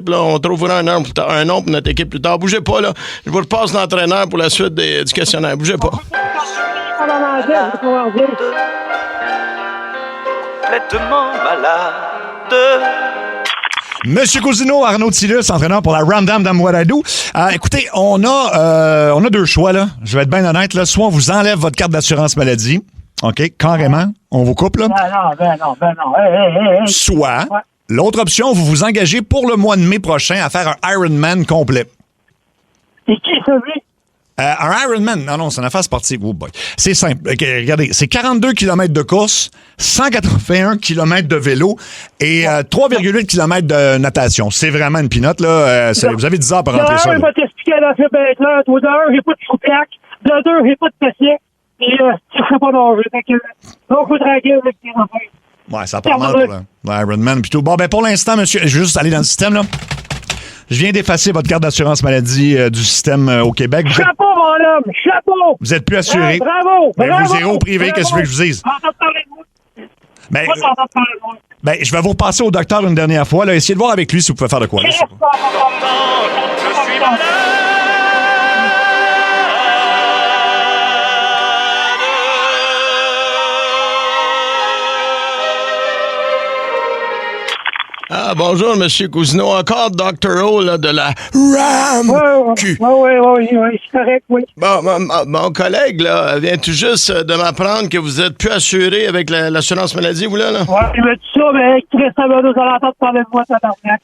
Là. On trouvera un nom pour notre équipe plus tard. Bougez pas, là. Je vous repasse l'entraîneur pour la suite du questionnaire. Bougez pas. Complètement malade. Monsieur Cousineau, Arnaud Tillus, entraîneur pour la Ramdam d'Amouadou. Écoutez, on a 2 choix, là. Je vais être bien honnête, là. Soit on vous enlève votre carte d'assurance maladie. OK? Carrément. On vous coupe, là. Ben non. Soit, l'autre option, vous vous engagez pour le mois de mai prochain à faire un Ironman complet. C'est qui, celui? Un Ironman, non, c'est une affaire sportive. Oh boy. C'est simple. Regardez, c'est 42 km de course, 181 km de vélo et 3,8 km de natation. C'est vraiment une pinotte, là. Vous avez 10 heures pour rentrer ça. Je vais t'expliquer la fait bête là. Toi, d'un, j'ai pas de sous-plaque. De deux, j'ai pas de passier. Et tu ne ferais pas nager. Donc, faut draguer avec tes enfants. Ouais, ça part mal pour l'Ironman plutôt. Bon, ben pour l'instant, monsieur, je vais juste aller dans le système, là. Je viens d'effacer votre carte d'assurance maladie du système au Québec. Chapeau, mon homme! Chapeau! Vous êtes plus assuré. Bravo! Vous irez au privé, qu'est-ce que tu veux que je vous dise? Ben, je vais vous repasser au docteur une dernière fois. Là. Essayez de voir avec lui si vous pouvez faire de quoi. Là, je suis malade. Ah, bonjour, M. Cousineau. Encore Dr. O là, de la RAMQ. Oui, c'est correct, oui. Bon, mon collègue, là, vient tout juste de m'apprendre que vous êtes plus assuré avec l'assurance maladie, vous, là? Oui, il m'a dit ça, mais Christophe va nous entendre parler de moi, tabarnak.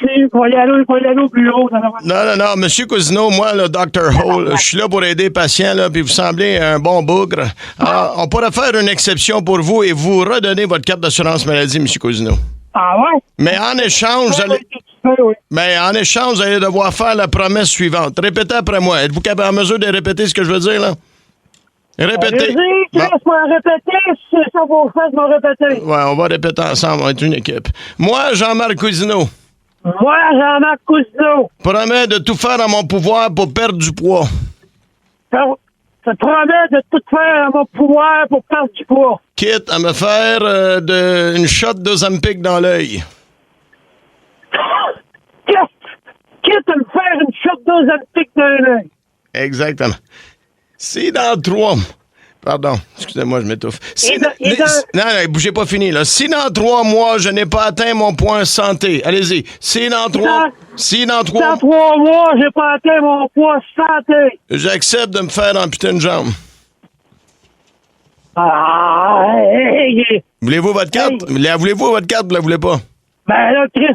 Il va y aller au bureau. Non, M. Cousineau, moi, le Dr. Ho, je suis là pour aider les patients, là, puis vous semblez un bon bougre. Alors, on pourrait faire une exception pour vous et vous redonner votre carte d'assurance maladie, M. Cousineau. Ah ouais? Mais en échange, vous allez devoir faire la promesse suivante. Répétez après moi. Êtes-vous en mesure de répéter ce que je veux dire, là? Répétez. Répéter, si c'est ça pour faire, je vais répéter. Ouais, on va répéter ensemble, on va être une équipe. Moi, Jean-Marc Cousineau. Moi, Jean-Marc Cousineau. Promets de tout faire à mon pouvoir pour perdre du poids. Je promets de tout faire à mon pouvoir pour perdre du poids. Quitte à me faire une shot d'Ozempic dans l'œil. Quitte à me faire une shot d'Ozempic dans l'œil. Exactement. Si dans 3 mois... Pardon, excusez-moi, je m'étouffe. Non, bougez pas fini, là. Si dans 3 mois, je n'ai pas atteint mon point santé, allez-y. Si dans 3 mois, j'ai pas atteint mon point santé. J'accepte de me faire amputer une jambe. Voulez-vous votre carte? Voulez-vous votre carte ou la voulez pas? Ben là, Chris,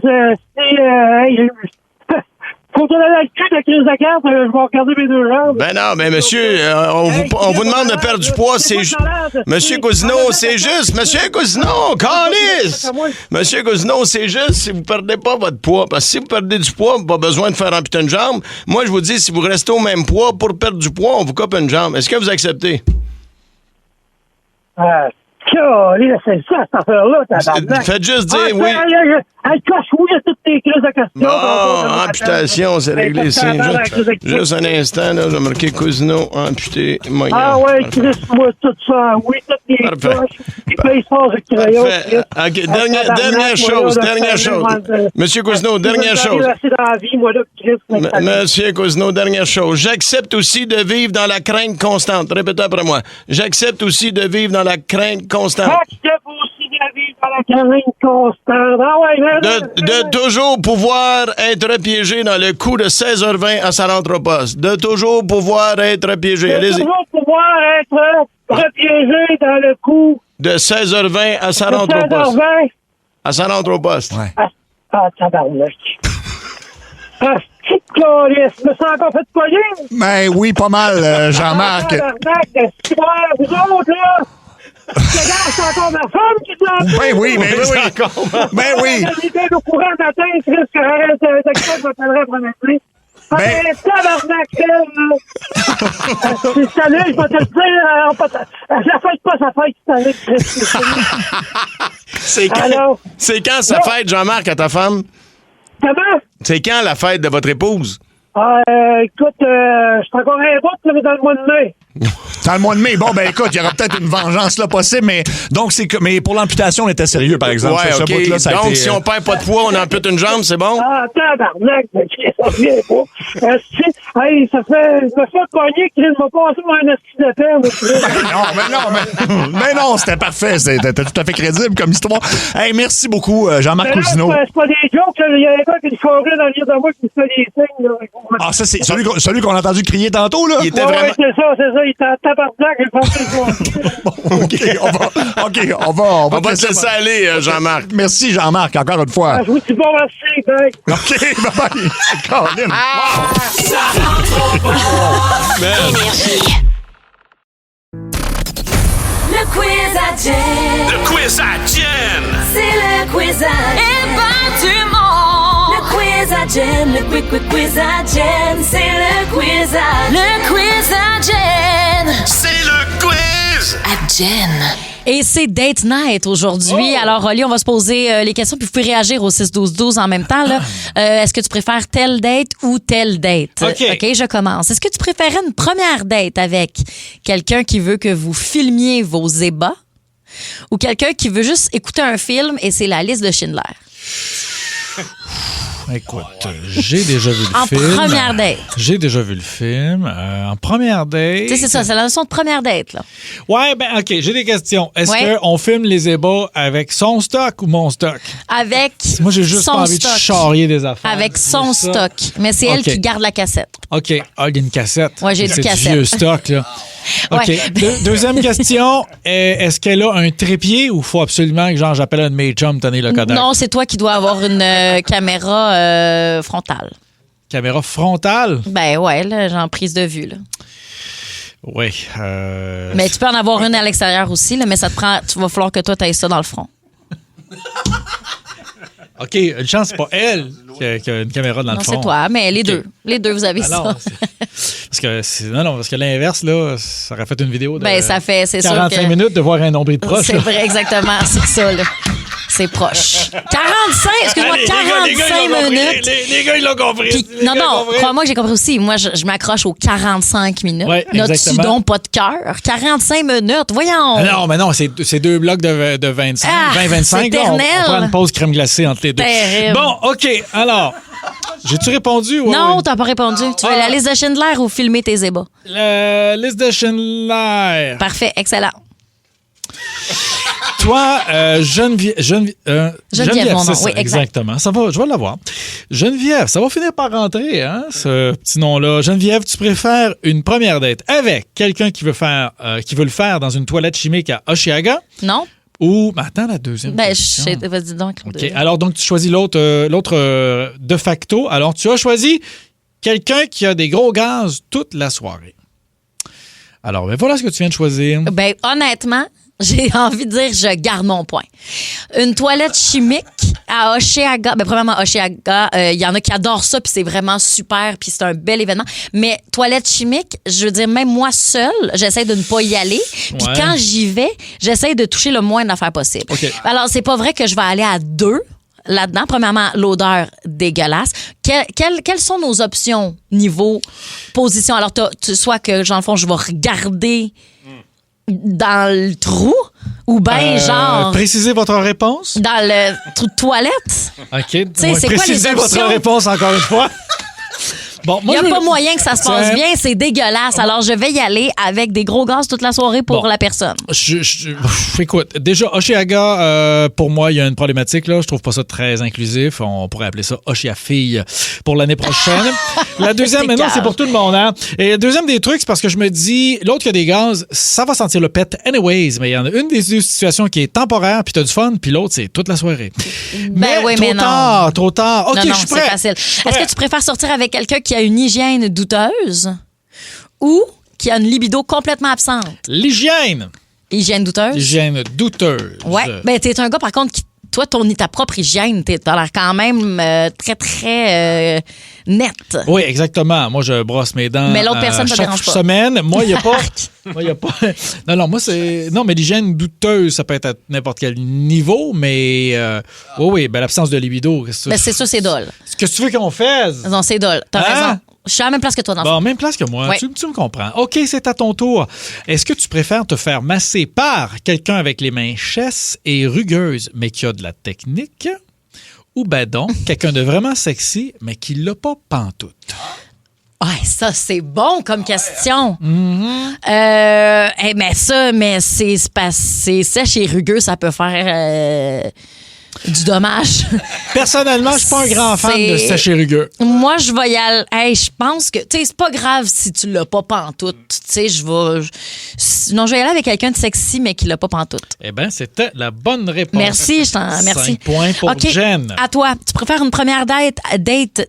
faut que la cul de crise de carte, je vais regarder mes 2 jambes. Ben non, mais monsieur, on vous demande de perdre du poids, c'est juste... Monsieur Cousineau, c'est juste... Monsieur Cousineau, calice! Monsieur Cousineau, c'est juste si vous perdez pas votre poids. Parce que si vous perdez du poids, pas besoin de faire amputer une jambe. Moi, je vous dis, si vous restez au même poids, pour perdre du poids, on vous coupe une jambe. Est-ce que vous acceptez? C'est ça, cette affaire-là, tabarnak. Faites juste dire oui. Elle coche oui à toutes tes crises de questions. Bon, amputation, c'est réglé ici. Juste un instant, là, je vais marquer Cousineau, amputé, moyen. Ah ouais, Chris, moi, tout ça. Oui, toutes les coches. Et puis, il sort le crayon. OK, dernière chose. Monsieur Cousineau, dernière chose. Monsieur Cousineau, dernière chose. J'accepte aussi de vivre dans la crainte constante. Répétez après moi. J'accepte aussi de vivre dans la crainte constante. J'accepte aussi de vivre dans la crainte constante. Ah ouais, de toujours pouvoir être piégé dans le coup de 16h20 à Saint-Anthropos. De toujours pouvoir être piégé. Allez-y. De toujours pouvoir être repiégé dans le coup de 16h20 à Saint-Anthropos. À Saint-Anthropos. Ouais. Ah, tabarnak. Ah, petite calisse. Me sens encore fait poigner. Ben oui, pas mal, Jean-Marc. Tabarnak, vous autres, là. C'est encore ma femme qui te Ben oui. Ben oui. J'étais au courant le matin, Chris, que j'arrête je m'appellerais pour m'appeler. Tabarnak, cette année, je vais te le dire, je la fête pas sa fête cette année, Chris. C'est quand sa fête, Jean-Marc, à ta femme? Comment? C'est quand la fête de votre épouse? Écoute, je suis encore un bout, mais dans le mois de mai. Dans le mois de mai. Bon, ben écoute, il y aura peut-être une vengeance là possible, mais donc mais pour l'amputation, on était sérieux, par exemple. Ouais, ce bout-là, ça donc, a été, si on perd pas de poids, on ampute une jambe, c'est bon? Ah, tabarnak, ça revient pas. Hey, ça fait... Je me fais pogner, Chris m'a passé pour un esti de peine. mais non, c'était parfait. C'était tout à fait crédible comme histoire. Hey, merci beaucoup, Jean-Marc Cousineau. C'est pas des jokes, il y a un gars qui est foré dans le livre de moi qui me fait des signes. Ah, ça, c'est celui qu'on a entendu crier tantôt, là? Il était vraiment... c'est ça, il était en tabarnak, j'ai pensé on va te laisser aller, Jean-Marc. Merci, Jean-Marc, encore une fois. Je vous dis bon, merci, bye. OK, bye-bye. Colin. Ça rentre au poste. Énergie. Le quiz à Jen. Le quiz à Jen. C'est le quiz à Jen. Le quiz à Jen. Le quiz à Jen. C'est le quiz à Jen. Le quiz à Jen. C'est le quiz à Jen. Et c'est Date Night aujourd'hui. Alors, Oli, on va se poser les questions, puis vous pouvez réagir au 6-12-12 en même temps. Là. Est-ce que tu préfères telle date ou telle date? OK, je commence. Est-ce que tu préférais une première date avec quelqu'un qui veut que vous filmiez vos ébats ou quelqu'un qui veut juste écouter un film et c'est la liste de Schindler? Écoute, j'ai déjà vu le film. En première date. J'ai déjà vu le film. En première date. Tu sais, c'est ça, c'est la notion de première date, là. Ouais, ben, OK, j'ai des questions. Est-ce Ouais. qu'on filme les ébats avec son stock ou mon stock? Avec Moi, j'ai juste son pas envie stock. de charrier des affaires. Avec son C'est ça. stock. Mais c'est elle OK. qui garde la cassette. OK. Ah, il y a une cassette. Ouais, j'ai C'est du du cassette. vieux stock, là. OK. Ouais. Deuxième question. Est-ce qu'elle a un trépied ou faut absolument que genre j'appelle un de mes chums tenir le Kodak? Non, c'est toi qui dois avoir une caméra frontale. Caméra frontale? Ben ouais, là, genre prise de vue. Là. Oui. Mais tu peux en avoir une à l'extérieur aussi, là, mais ça te prend. Tu vas falloir que toi, tu ailles ça dans le front. OK, une chance, c'est pas elle qui a une caméra dans Non, le fond. c'est toi, mais les deux. Les deux, vous avez Ah non, ça. parce que l'inverse, là, ça aurait fait une vidéo de Ben, ça fait, c'est sûr 45 que- minutes de voir un nombril de proche. C'est là. vrai, exactement. C'est ça, là. C'est proche. 45, excuse-moi, Allez, les gars, 45 ils l'ont compris. minutes. Les gars, ils l'ont compris. Puis, Les non, gars, ils non, l'ont compris. crois-moi que j'ai compris aussi. Moi, je m'accroche aux 45 minutes. Ouais, N'as-tu exactement. donc pas de cœur? 45 minutes, voyons. Ah non, mais non, c'est deux blocs de 25, Ah, 20-25. c'est là, on éternel. prend une pause crème glacée entre les deux. Terrible. Bon, OK, alors, j'ai-tu répondu? Ouais, Non, ouais. t'as pas répondu. Tu veux la liste de Schindler ou filmer tes ébats? La liste de Schindler. Parfait, excellent. Toi, Geneviève, Geneviève, mon nom. c'est ça, Oui, exact. exactement. Ça va, je vais l'avoir. Geneviève, ça va finir par rentrer, hein, ce petit nom-là. Geneviève, tu préfères une première date avec quelqu'un qui veut le faire dans une toilette chimique à Oshiaga? Non? Ou, mais attends, la deuxième Ben, question. vas-y donc. OK, alors donc tu choisis l'autre de facto. Alors, tu as choisi quelqu'un qui a des gros gaz toute la soirée. Alors, ben voilà ce que tu viens de choisir. Ben, honnêtement, j'ai envie de dire, je garde mon point. Une toilette chimique à Oshiaga. Ben, premièrement, Oshiaga, il y en a qui adorent ça, puis c'est vraiment super, puis c'est un bel événement. Mais toilette chimique, je veux dire, même moi seule, j'essaie de ne pas y aller. Puis Ouais. quand j'y vais, j'essaie de toucher le moins d'affaires possible. OK. Alors, c'est pas vrai que je vais aller à deux là-dedans. Premièrement, l'odeur dégueulasse. Quelles sont nos options niveau position? Alors, soit que, dans le fond, je vais regarder dans le trou ou bien, genre, Précisez votre réponse. dans le trou de toilette. OK. sais, c'est quoi les précisez votre options? réponse encore une fois. Bon, Il n'y a pas moyen que ça se passe Tiens. bien, c'est dégueulasse. Alors, je vais y aller avec des gros gaz toute la soirée pour Bon. la personne. Écoute, déjà, Oshiaga, pour moi, il y a une problématique. Là. Je trouve pas ça très inclusif. On pourrait appeler ça Oshia-fille pour l'année prochaine. La deuxième, T'es maintenant, cave. c'est pour tout le monde. Hein? Et le deuxième des trucs, c'est parce que je me dis, l'autre qui a des gaz, ça va sentir le pet anyways. Mais il y en a une des deux situations qui est temporaire, puis t'as du fun, puis l'autre, c'est toute la soirée. Ben oui, mais non. Trop tard. OK, non, je non, suis c'est prêt. facile. Est-ce que tu préfères sortir avec quelqu'un qui a une hygiène douteuse ou qui a une libido complètement absente? L'hygiène. Hygiène douteuse? Hygiène douteuse. Ouais. Ben, t'es un gars, par contre, qui, toi, ta propre hygiène, t'as l'air quand même très, très net. Oui, exactement. Moi, je brosse mes dents Mais l'autre personne, ça chaque dérange pas. semaine. Moi, il n'y a pas... Moi, y a pas... Non, moi, c'est... Non, mais l'hygiène douteuse, ça peut être à n'importe quel niveau, mais... Oui, ben l'absence de libido. Ben, c'est ça, c'est dole. Qu'est-ce que tu veux qu'on fasse? Non, c'est dole. T'as Hein? raison. Je suis à la même place que toi dans Bon, ça. même place que moi. Ouais. Tu me comprends. OK, c'est à ton tour. Est-ce que tu préfères te faire masser par quelqu'un avec les mains chesses et rugueuses, mais qui a de la technique? Ou ben donc, quelqu'un de vraiment sexy, mais qui l'a pas pantoute? Ouais, ça, c'est bon comme question. Mm-hmm. Mais c'est sèche et rugueux, ça peut faire du dommage. Personnellement, je suis pas un grand fan de sèche et rugueux. Moi, je vais y aller. Hey, je pense que, tu sais, c'est pas grave si tu l'as pas pantoute. Tu sais, non, je vais y aller avec quelqu'un de sexy, mais qui l'a pas pantoute. Eh bien, c'était la bonne réponse. Merci, merci. 5 points pour OK, Jen. à toi, tu préfères une première date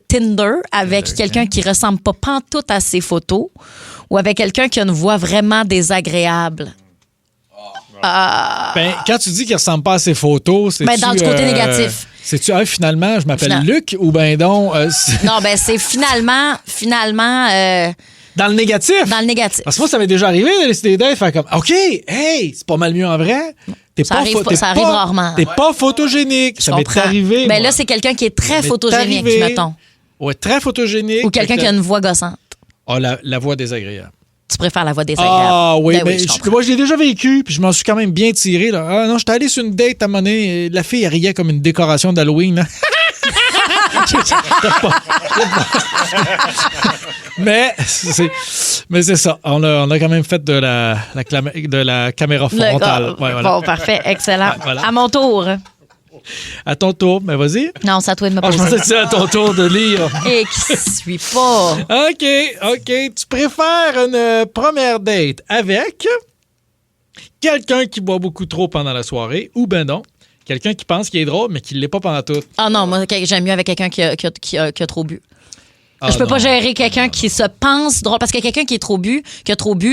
Tinder avec quelqu'un qui ressemble pas pantoute à ses photos ou avec quelqu'un qui a une voix vraiment désagréable? Ben, quand tu dis qu'il ressemble pas à ses photos, c'est dans le côté négatif. C'est-tu, finalement, je m'appelle Finalement. Luc ou ben donc... Non, ben c'est finalement... Dans le négatif? Dans le négatif. Parce que moi, ça m'est déjà arrivé de décider d'être, faire comme, OK, hey, c'est pas mal mieux en vrai. Ça arrive rarement. T'es pas photogénique. Ça m'est arrivé. Ben là, c'est quelqu'un qui est très photogénique, mettons. Ouais, très photogénique. Ou quelqu'un qui a une voix gossante. Ah, la voix désagréable. Tu préfères la voix désagréable. Ah oui, Ben mais moi, je l'ai déjà vécu, puis je m'en suis quand même bien tiré. Là. Ah non, j'étais allé sur une date à un moment donné, la fille, elle riait comme une décoration d'Halloween. Hein. Mais c'est ça. On a quand même fait de la caméra frontale. Ouais, voilà. Bon, parfait. Excellent. Ouais, voilà. À mon tour. À ton tour, mais vas-y. Non, c'est à toi de me poser. Je pensais que c'était à ton tour de lire. Et qui suit pas. OK. Tu préfères une première date avec quelqu'un qui boit beaucoup trop pendant la soirée ou ben non, quelqu'un qui pense qu'il est drôle mais qui ne l'est pas pendant tout? Ah non, moi, j'aime mieux avec quelqu'un qui a trop bu. Je peux pas gérer quelqu'un qui se pense drôle. Parce que quelqu'un qui a trop bu,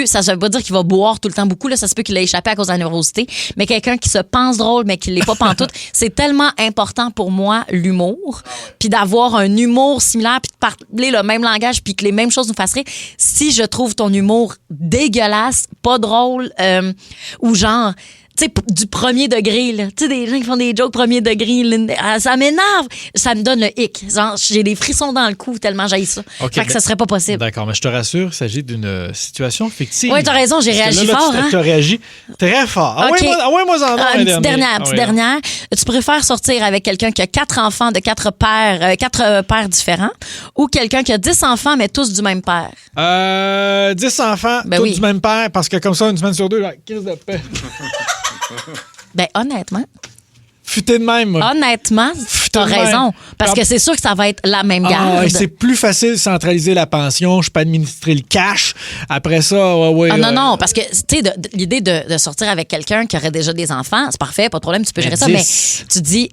ça veut pas dire qu'il va boire tout le temps beaucoup. Là, ça se peut qu'il ait échappé à cause de la nervosité. Mais quelqu'un qui se pense drôle, mais qui l'est pas pantoute, c'est tellement important pour moi, l'humour. Puis d'avoir un humour similaire, puis de parler le même langage, puis que les mêmes choses nous fassent rire. Si je trouve ton humour dégueulasse, pas drôle, ou genre... Tu sais, du premier degré, là. Tu sais, des gens qui font des jokes premier degré, là, ça m'énerve. Ça me donne le hic. Genre, j'ai des frissons dans le cou tellement j'haïs ça. Okay, fait que ça serait pas possible. D'accord, mais je te rassure, il s'agit d'une situation fictive. Oui, t'as raison, j'ai réagi fort. Tu as réagi très fort. Okay. Une petite dernière. Tu préfères sortir avec quelqu'un qui a 4 enfants de 4 pères différents ou quelqu'un qui a 10 enfants, mais tous du même père? 10 enfants, tous du même père, parce que comme ça, une semaine sur deux, là, crise de paix. Ben, honnêtement. Futé de même. Honnêtement, t'as raison. Parce que c'est sûr que ça va être la même garde. C'est plus facile de centraliser la pension. Je peux administrer le cash. Après ça, non, parce que, tu sais, l'idée de sortir avec quelqu'un qui aurait déjà des enfants, c'est parfait, pas de problème, tu peux gérer ça. Mais tu dis,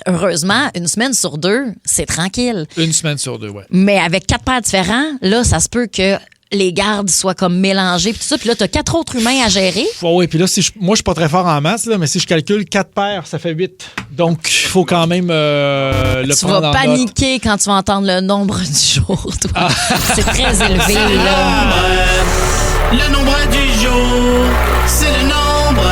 heureusement, une semaine sur 2, c'est tranquille. Une semaine sur 2, ouais. Mais avec 4 pères différents, là, ça se peut que les gardes soient comme mélangés puis tout ça, puis là t'as 4 autres humains à gérer. Oui, puis là moi je suis pas très fort en maths là, mais si je calcule 4 paires, ça fait 8. Donc il faut quand même le tu prendre en note. Tu vas paniquer quand tu vas entendre le nombre du jour, toi. C'est très élevé là. Le nombre du jour, c'est le nombre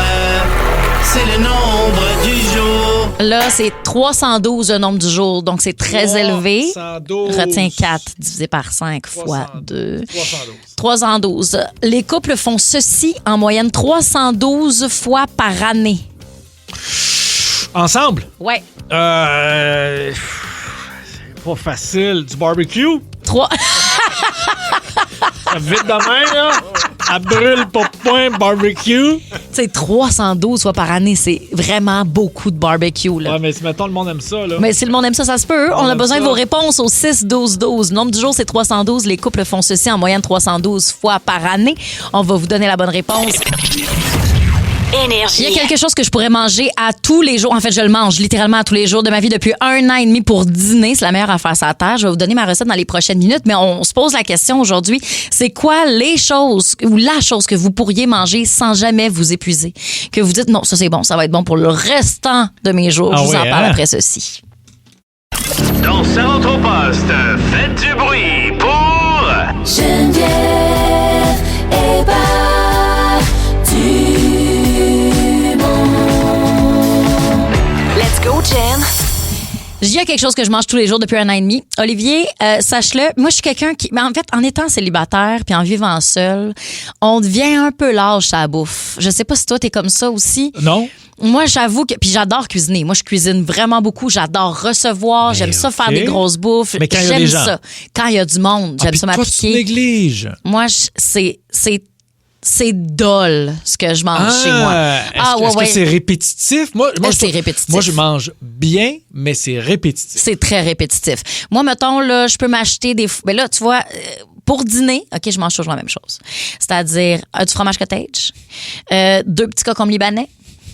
du jour. Là, c'est 312 le nombre du jour, donc c'est très élevé. 312. Retiens 4 divisé par 5 fois 2. 312. Les couples font ceci en moyenne 312 fois par année. Ensemble? Ouais. C'est pas facile. Du barbecue? 3. Vite de main, là. Elle brûle pour point barbecue. Tu sais, 312 fois par année, c'est vraiment beaucoup de barbecue, là. Ouais, mais si mettons le monde aime ça, là. Mais si le monde aime ça, ça se peut. On a besoin de vos réponses au 6-12-12. Le nombre du jour, c'est 312. Les couples font ceci en moyenne 312 fois par année. On va vous donner la bonne réponse. Énergie. Il y a quelque chose que je pourrais manger à tous les jours. En fait, je le mange littéralement à tous les jours de ma vie depuis 1 an et demi pour dîner. C'est la meilleure affaire sur la terre. Je vais vous donner ma recette dans les prochaines minutes, mais on se pose la question aujourd'hui. C'est quoi les choses ou la chose que vous pourriez manger sans jamais vous épuiser? Que vous dites, non, ça c'est bon, ça va être bon pour le restant de mes jours. Je vous en parle après ceci. Dans Ça rentre au poste, faites du bruit pour... Geneviève et Let's go, Jen. Il y a quelque chose que je mange tous les jours depuis 1 an et demi. Olivier, sache-le, moi, je suis quelqu'un qui... Mais en fait, en étant célibataire puis en vivant seul, on devient un peu lâche à la bouffe. Je sais pas si toi, t'es comme ça aussi. Non. Moi, j'avoue que... Puis j'adore cuisiner. Moi, je cuisine vraiment beaucoup. J'adore recevoir. J'aime ça faire des grosses bouffes. Mais quand il y a des gens. J'aime ça. Quand il y a du monde, j'aime ça m'appliquer. Toi, tu négliges. Moi, c'est dole ce que je mange chez moi. Est-ce que c'est répétitif? Moi, c'est répétitif. Moi, je mange bien, mais c'est répétitif. C'est très répétitif. Moi, mettons, là, je peux m'acheter des... Mais là, tu vois, pour dîner, OK, je mange toujours la même chose. C'est-à-dire du fromage cottage, 2 petits cocombes libanais,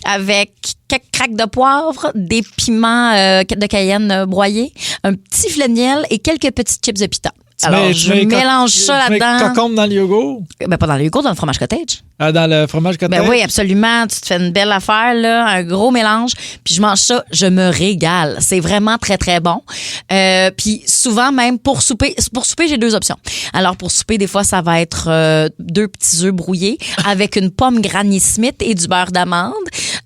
avec quelques craques de poivre, des piments de Cayenne broyés, un petit filet de miel et quelques petites chips de pita. Alors, je mélange ça tu mets là-dedans. concombre dans le yogourt? Ben, pas dans le yogourt, dans le fromage cottage. Ah, dans le fromage cottage? Ben oui, absolument. Tu te fais une belle affaire, là, un gros mélange. Puis je mange ça, je me régale. C'est vraiment très, très bon. Puis souvent, même pour souper, j'ai 2 options. Alors, pour souper, des fois, ça va être 2 petits œufs brouillés avec une pomme Granny Smith et du beurre d'amande.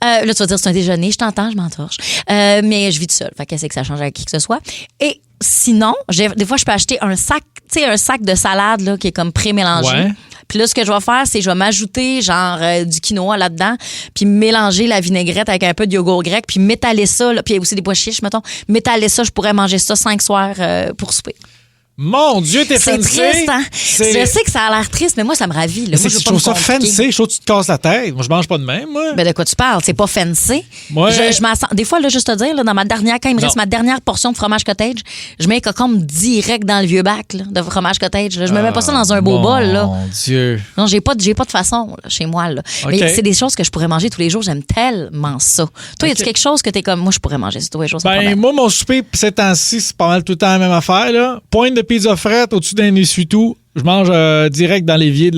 Là, tu vas dire, c'est un déjeuner. Je t'entends, je m'entorche. Mais je vis toute seule. Fait qu'est-ce que ça change avec qui que ce soit. Et sinon, des fois, je peux acheter un sac, tu sais, un sac de salade là, qui est comme pré-mélangé. Ouais. Puis là, ce que je vais faire, c'est je vais m'ajouter genre du quinoa là-dedans, puis mélanger la vinaigrette avec un peu de yogourt grec, puis m'étaler ça, là, puis aussi des pois chiches, mettons. M'étaler ça, je pourrais manger ça 5 soirs pour souper. Mon Dieu, t'es C'est fancy! triste, hein? Je sais que ça a l'air triste, mais moi, ça me ravit. Là. Moi, Je trouve ça fancy. Je trouve que tu te casses la tête. Moi, je mange pas de même, moi. Ben, de quoi tu parles? C'est pas fancy. Ouais. Je m'en sens- Des fois, là, juste te dire, là, quand il me reste ma dernière portion de fromage cottage, je mets les cocombes direct dans le vieux bac là, de fromage cottage. Là. Je me mets pas ça dans un beau bol. Là. Mon Dieu. Non, j'ai pas de façon là, chez moi. Là. Okay. Mais c'est des choses que je pourrais manger tous les jours. J'aime tellement ça. Toi, y a-tu quelque chose que t'es comme, moi, je pourrais manger ça tous les jours? Sans problème. Moi, mon souper, ces temps-ci, c'est pas mal tout le temps la même affaire. Là. Pointe de pizza frette au-dessus d'un essuie-tout. Je mange direct dans l'évier de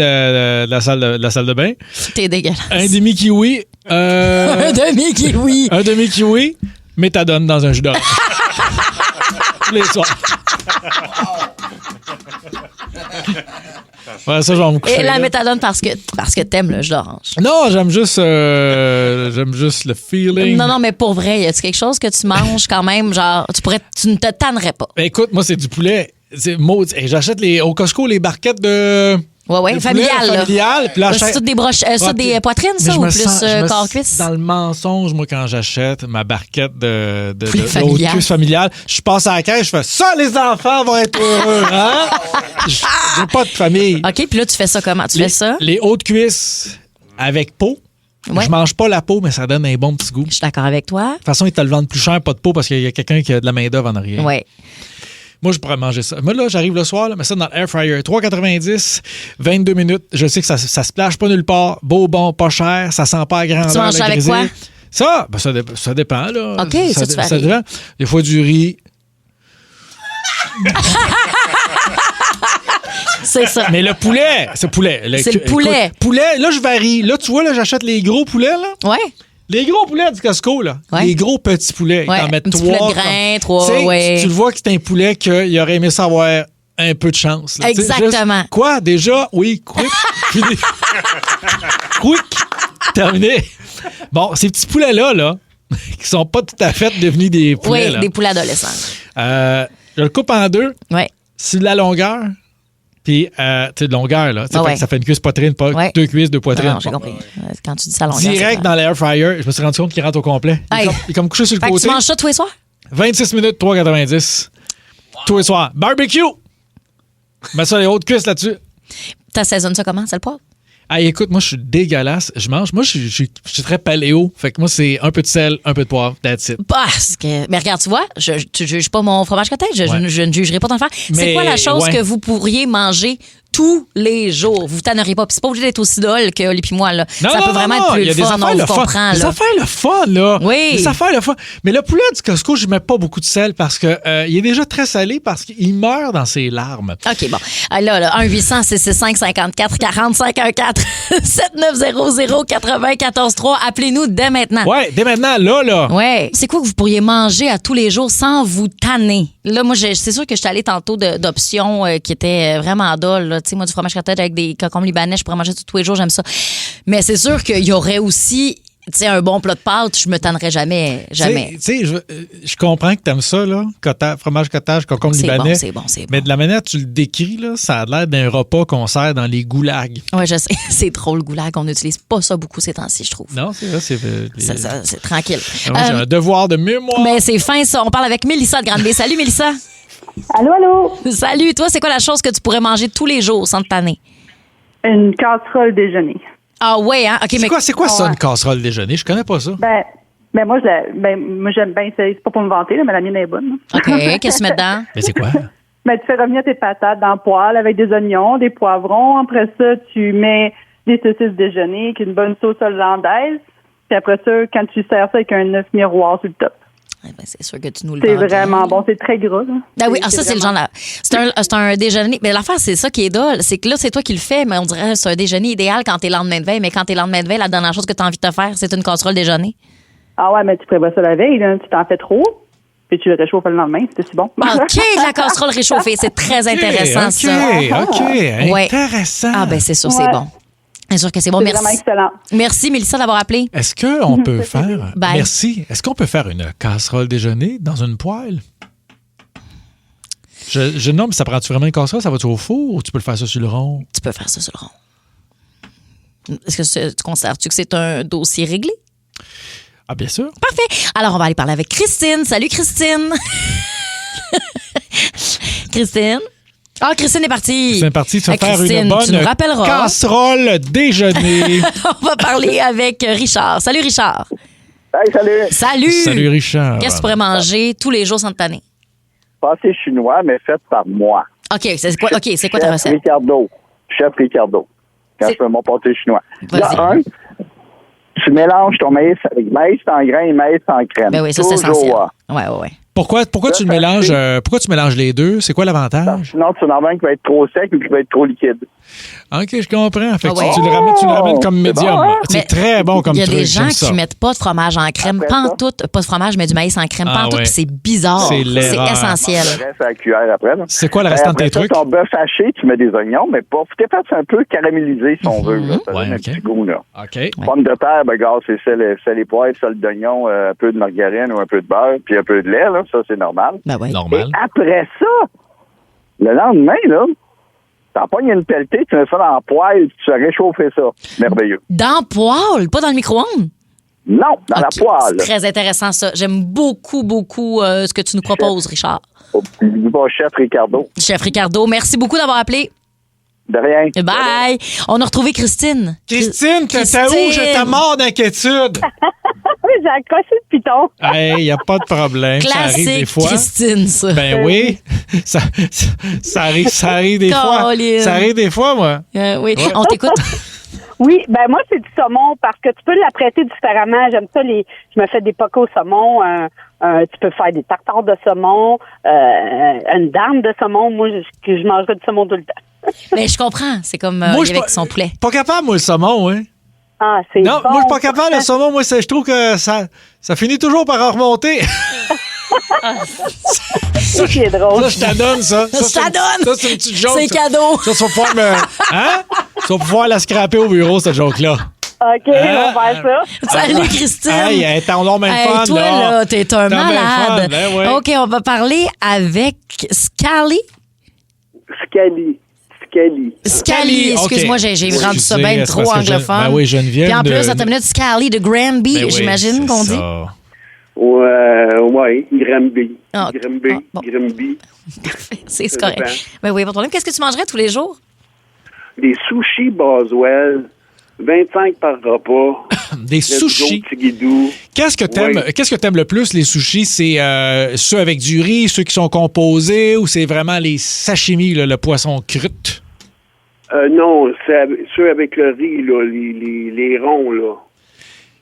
la salle de bain. T'es dégueulasse. Un demi-kiwi. Un demi-kiwi. Un demi-kiwi. Méthadone dans un jus d'orange. Tous les soirs. Ouais, ça, je vais me coucher. Et la là. méthadone parce que t'aimes le jus d'orange. Non, j'aime juste le feeling. Non, mais pour vrai, y a-tu quelque chose que tu manges quand même, genre, tu ne te tannerais pas? Ben, écoute, moi, c'est du poulet. C'est maudit. Hey, j'achète au Costco les barquettes de. Ouais, familial. Familial. Puis là, C'est tout des des poitrines, mais ça, je ou me plus sens- je me corps sens cuisse? dans le mensonge, moi, quand j'achète ma barquette de familial. haute cuisse familiale, je passe à la caisse, je fais ça, les enfants vont être heureux, hein? J'ai pas de famille. OK, puis là, tu fais ça comment? Tu fais ça? Les hautes cuisses avec peau. Ouais. Je mange pas la peau, mais ça donne un bon petit goût. Je suis d'accord avec toi. De toute façon, ils te le vendent plus cher, pas de peau, parce qu'il y a quelqu'un qui a de la main-d'œuvre en arrière. Ouais. Moi, je pourrais manger ça. Moi, là, j'arrive le soir, là, mets ça dans l'air fryer. 3,90, 22 minutes. Je sais que ça se plage pas nulle part. Beau, bon, pas cher. Ça sent pas à grandeur. Tu manges ça avec quoi? Ça, ben, ça dépend, là. OK, ça, tu fais ça avec. dépend. Des fois, du riz. C'est ça. Mais le poulet, c'est poulet. C'est le poulet. Écoute, poulet, là, je varie. Là, tu vois, là, j'achète les gros poulets, là. Ouais. Les gros poulets du Costco, là. Ouais. Les gros petits poulets. Ils Ouais, t'en mettent un petit 3. poulet de grain, 3, Tu sais, ouais. tu le vois que c'est un poulet qu'il aurait aimé savoir un peu de chance. Là. Tu sais, Exactement. juste, quoi, déjà? Oui, quick. Fini. Quick. Terminé. Bon, ces petits poulets-là, là, qui sont pas tout à fait devenus des poulets, Oui, là. des poulets adolescents. Je le coupe en 2. Ouais. Sur la longueur. Puis, tu sais, de longueur, là. Ah ouais. Ça fait une cuisse poitrine, pas Ouais. 2 cuisses, 2 poitrines. Non, j'ai compris. Quand tu dis ça longueur, c'est Direct clair. dans l'air fryer. Je me suis rendu compte qu'il rentre au complet. Hey. Il est comme couché sur le Fait que côté. tu manges ça tous les soirs? 26 minutes, 3,90. Tous les soirs. Barbecue! Mets ça les hautes cuisses là-dessus. T'assaisonnes ça comment? C'est le poivre? Ah, écoute, moi, je suis dégueulasse. Je mange. Moi, je suis très paléo. Fait que moi, c'est un peu de sel, un peu de poivre. That's it. Parce que. Mais regarde, tu vois, tu juges pas mon fromage cottage. Je ne jugerai pas ton faire. C'est Mais, quoi la chose ouais. que vous pourriez manger tous les jours? Vous tanneriez pas. Puis c'est pas obligé d'être aussi dole que Oli puis moi, là. Non, ça non, peut vraiment non, être plus il y a le des fun. affaires On le vous fun. comprend, Des là. affaires le fun, là. Oui. Des affaires le fun. Mais le poulet du Costco, je mets pas beaucoup de sel parce que il est déjà très salé parce qu'il meurt dans ses larmes. OK, bon. Ah, là, 1-800-665-54-45-4900-7900-943. Appelez-nous dès maintenant. Ouais, dès maintenant, là. Ouais. C'est quoi que vous pourriez manger à tous les jours sans vous tanner? Là, moi, c'est sûr que je suis allée tantôt d'options qui étaient vraiment dolles. Tu sais, moi, du fromage cottage avec des concombres libanais, je pourrais manger ça tous les jours, j'aime ça. Mais c'est sûr qu'il y aurait aussi, tu sais, un bon plat de pâtes, je me tannerais jamais. Tu sais, je comprends que t'aimes ça, là. Fromage cottage, concombre C'est libanais. bon, c'est bon, c'est bon. Mais de la manière que tu le décris, là, ça a l'air d'un repas qu'on sert dans les goulags. Ouais, je sais. C'est drôle, goulag. On n'utilise pas ça beaucoup ces temps-ci, je trouve. Non, c'est vrai, C'est tranquille. Moi, j'ai un devoir de mémoire. Mais c'est fin, ça. On parle avec Mélissa de Grande-Bay. Salut, Mélissa. Allô, allô? Salut. Toi, c'est quoi la chose que tu pourrais manger tous les jours sans te tanner? Une casserole déjeuner. Ah ouais, hein? OK, mais C'est quoi ça, une casserole déjeuner? Je connais pas ça. Moi, j'aime bien. C'est pas pour me vanter, là, mais la mienne est bonne. OK, qu'est-ce que tu mets dedans? Mais c'est quoi? Tu fais revenir tes patates dans le poêle avec des oignons, des poivrons. Après ça, tu mets des saucisses déjeuner avec une bonne sauce hollandaise. Puis après ça, quand tu sers ça avec un œuf miroir sur le top. ben, c'est sûr que tu nous le C'est vends bien. vraiment bon. C'est très gras. Là. Ah oui, ça, c'est le genre. C'est un déjeuner. Mais l'affaire, c'est ça qui est dole. C'est que là, c'est toi qui le fais, mais on dirait que c'est un déjeuner idéal quand t'es lendemain de veille. Mais quand t'es lendemain de veille, la dernière chose que t'as envie de te faire, c'est une casserole déjeuner. Ah ouais, mais tu prévois ça la veille. Là. Tu t'en fais trop, puis tu le réchauffes le lendemain. C'était si bon. OK, la casserole réchauffée. C'est très intéressant, ça. OK, Ouais. intéressant. Ah, ben c'est sûr, c'est Ouais. bon. C'est sûr que c'est bon. C'est Merci. vraiment excellent. Merci, Mélissa, d'avoir appelé. Est-ce qu'on peut faire... Bye. Merci. Est-ce qu'on peut faire une casserole déjeuner dans une poêle? Je nomme, ça prend-tu vraiment une casserole? Ça va-tu au four ou tu peux le faire ça sur le rond? Tu peux faire ça sur le rond. Est-ce que tu considères-tu que c'est un dossier réglé? Ah, bien sûr. Parfait. Alors, on va aller parler avec Christine. Salut, Christine. Christine. Ah, Christine est partie. C'est parti, tu vas faire Christine, une bonne tu nous rappelleras. casserole déjeuner. On va parler avec Richard. Salut, Richard. Hey, salut. Salut. Salut, Richard. Qu'est-ce que tu pourrais manger tous les jours sans te tanner? Pâté chinois, mais fait par moi. OK, c'est quoi ta recette? Chef Ricardo. Quand je fais mon pâté chinois. Vas-y. Là, tu mélanges ton maïs avec maïs en grains et maïs en crème. Ben oui, ça, c'est essentiel. Ouais. Pourquoi tu le mélanges? Pourquoi tu mélanges les deux? C'est quoi l'avantage? Sinon, tu en as un qui va être trop sec ou qui va être trop liquide. OK, je comprends. Fait que ouais. tu le ramènes comme médium. bon, hein? C'est Mais très bon comme il y a truc. des gens j'aime ça. qui mettent pas de fromage en crème, pantoute, pas de fromage, mais du maïs en crème, Ah pantoute, ouais. puis c'est bizarre. C'est l'erreur. essentiel. Le reste à la cuillère après. là. C'est quoi le restant de Après tes ça, trucs? ton bœuf haché, tu mets des oignons, mais pas. Faut peut-être un peu caramélisé si on veut. Là. Ça donne un petit goût. Là. OK. Pomme de terre, ben, gars, c'est sel et poivre, sel d'oignon, un peu de margarine ou un peu de beurre, puis un peu de lait. Là. Ça, c'est normal. Ben ouais. Normal. Et après ça, le lendemain, là, t'en pognes une pelletée, tu mets ça dans la poêle, tu fais réchauffer ça. Merveilleux. Dans poêle, pas dans le micro-ondes? Non, dans la poêle. C'est très intéressant, ça. J'aime beaucoup, beaucoup ce que tu nous proposes, Richard. Du bon chef Ricardo. Chef Ricardo, merci beaucoup d'avoir appelé. De rien. Bye. On a retrouvé Christine. Christine, t'es où? J'étais mort d'inquiétude. Oui, j'ai accroché le piton. Hey, y a pas de problème. Ça arrive des Classique fois. Christine, ça. Ben oui. Ça arrive des fois. Colin. Ça arrive des fois, moi. Oui, Ouais. on t'écoute. Oui, ben moi, c'est du saumon parce que tu peux l'apprêter différemment. J'aime ça, je me fais des pocs au saumon. Tu peux faire des tartares de saumon, une dame de saumon. Moi, je mangerais du saumon tout le temps. Mais je comprends. C'est comme Moi, je avec son poulet. Pas capable, moi, le saumon, hein. Ah, c'est Non, bon. moi, je suis pas capable, le saumon. Moi, je trouve que ça finit toujours par en remonter. C'est qui est drôle. Ça, je t'adonne, ça. Ça donne. Ça, c'est une petite joke. C'est ça. cadeau. Ça, tu vas pouvoir Hein? Tu vas pouvoir la scraper au bureau, cette joke-là. OK, on va faire ça. Salut, Christine. Hey, t'en as même Hey, fun, toi, là, t'es un T'as bien malade. fun, ben ouais. OK, on va parler avec Scali. Scali, excuse-moi, OK. j'ai rendu ça Excusez, bien c'est trop parce que anglophone. Ben oui, Geneviève. Puis en plus, à ta minute, Scali de Granby, Ben oui, j'imagine c'est qu'on dit. ça. Ouais, Granby. Ah, Granby. C'est correct. Ben oui, pas de problème. Qu'est-ce que tu mangerais tous les jours? Des sushis Boswell, 25 par repas. Des sushis. Qu'est-ce que t'aimes le plus, les sushis? C'est ceux avec du riz, ceux qui sont composés, ou c'est vraiment les sashimi, là, le poisson crut? Non, c'est ceux avec le riz, là, les ronds, là.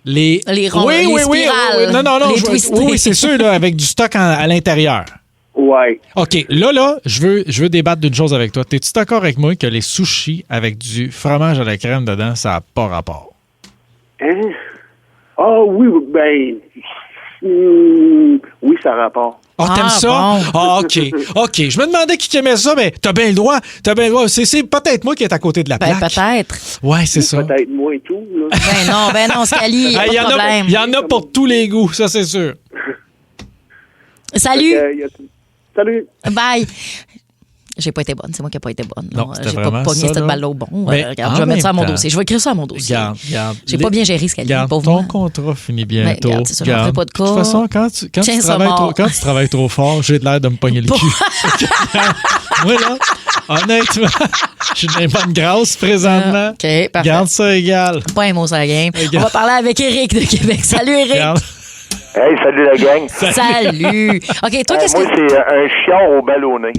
Les ronds, les spirales, Non, les twistés. oui, c'est ceux là, avec du stock à l'intérieur. Ouais. OK, là, je veux débattre d'une chose avec toi. T'es-tu d'accord avec moi que les sushis avec du fromage à la crème dedans, ça n'a pas rapport? Hein? Ah oui, ben... oui, ça a rapport. Ah, t'aimes ça? bon. Ah, OK. OK. Je me demandais qui aimait ça, mais t'as bien le droit. C'est peut-être moi qui est à côté de la Ben, plaque. peut-être. Ouais, c'est ça. Peut-être moi et tout, là. Ben non, Scali, y a Ah, pas de problème. Il y en a pour tous les goûts, ça, c'est sûr. Salut. Salut. Bye. J'ai pas été bonne. C'est moi qui n'ai pas été bonne. Non, c'était j'ai pas vraiment pogné ça, cette là. balle au bon. Mais Regarde, en je vais mettre ça à même mon temps, dossier. Je vais écrire ça à mon dossier. Regarde. J'ai pas bien géré ce qu'elle dit, Regarde, pauvre ton moi. contrat finit bientôt. Regarde, c'est ça, j'en ferai pas de cas. De toute façon, quand tu Tiens, ça travailles mort. quand tu travailles trop fort, j'ai l'air de me pogner le cul. Moi, là, honnêtement, je suis dans une bonne grâce présentement. OK, parfait. Garde ça égal. Pas un mot sur la game. On va parler avec Eric de Québec. Salut, Eric. Regarde. Hey, salut la gang. Salut. OK, toi, qu'est-ce Moi, que... c'est un chion au ballonné.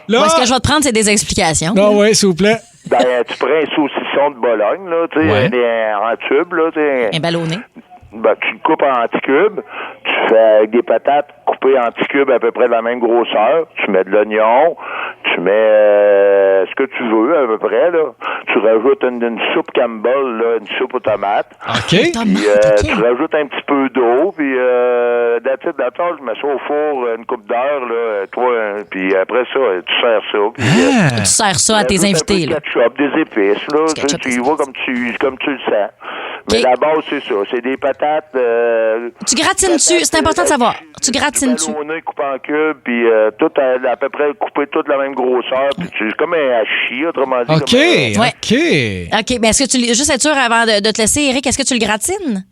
Moi, ce que je vais te prendre, c'est des explications. Non, oui, s'il vous plaît. Ben, tu prends un saucisson de Bologne, là, tu sais, Ouais. en tube, là, tu sais. Un ballonné. Ben, tu le coupes en petits cubes, tu fais avec des patates coupées en petits cubes à peu près de la même grosseur. Tu mets de l'oignon, tu mets ce que tu veux à peu près, là. Tu rajoutes une soupe Campbell, là, une soupe aux tomates. OK. Puis tu rajoutes un petit peu d'eau, puis d'attendre, je mets ça au four une couple d'heures, là, puis après ça, tu sers ça. Puis, Tu sers ça à tes invités, là. Ketchup, des épices, là. Tu y vas comme tu le sens. Mais la base, c'est ça. C'est des patates. Tu gratines-tu? C'est important de savoir. Tu gratines-tu? Ballonné, coupé en cubes, puis tout à peu près coupé toute la même grosseur. Puis c'est comme un hachis, autrement dit. OK, mais est-ce que juste être sûr avant de te laisser, Eric, est-ce que tu le gratines?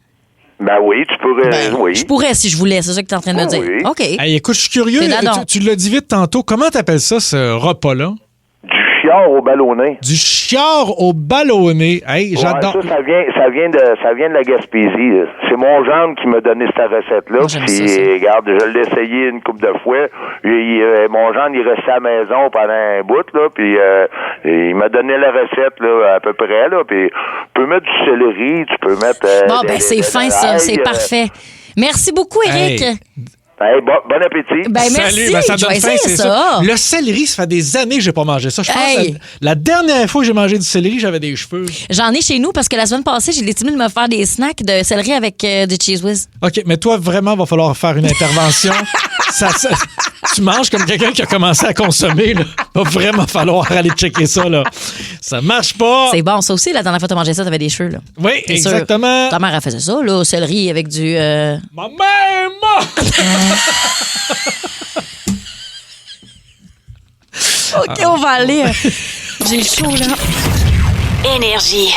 Ben oui, tu pourrais. Oui. Je pourrais si je voulais, c'est ça que tu es en train de me dire. Oui. OK. Hey, écoute, je suis curieux. Tu l'as dit vite tantôt. Comment t'appelles ça, ce repas-là? Du chiard au ballonné. Du chiard au ballonné. Hey, j'adore. Ça vient de la Gaspésie. C'est mon gendre qui m'a donné cette recette-là. Puis, regarde, je l'ai essayé une couple de fois. Mon gendre, il restait à la maison pendant un bout, là. Puis, il m'a donné la recette, là, à peu près, là. Puis, tu peux mettre du céleri, tu peux mettre. C'est fin, ça. C'est parfait. Merci beaucoup, Eric. Hey, bon appétit. Ben, merci. Salut, ça donne faim, c'est ça. Le céleri, ça fait des années que j'ai pas mangé ça. Je pense que la dernière fois que j'ai mangé du céleri, j'avais des cheveux. J'en ai chez nous parce que la semaine passée, j'ai décidé de me faire des snacks de céleri avec du Cheese Whiz. OK, mais toi, vraiment, va falloir faire une intervention. Tu manges comme quelqu'un qui a commencé à consommer. Là. Va vraiment falloir aller checker ça. Là. Ça marche pas. C'est bon, ça aussi. La dernière fois que tu as mangé ça, tu avais des cheveux. Là. Oui, exactement. Ta mère, elle faisait ça, là, au céleri avec du... Ma mère! OK, on va aller. J'ai chaud, là. Énergie.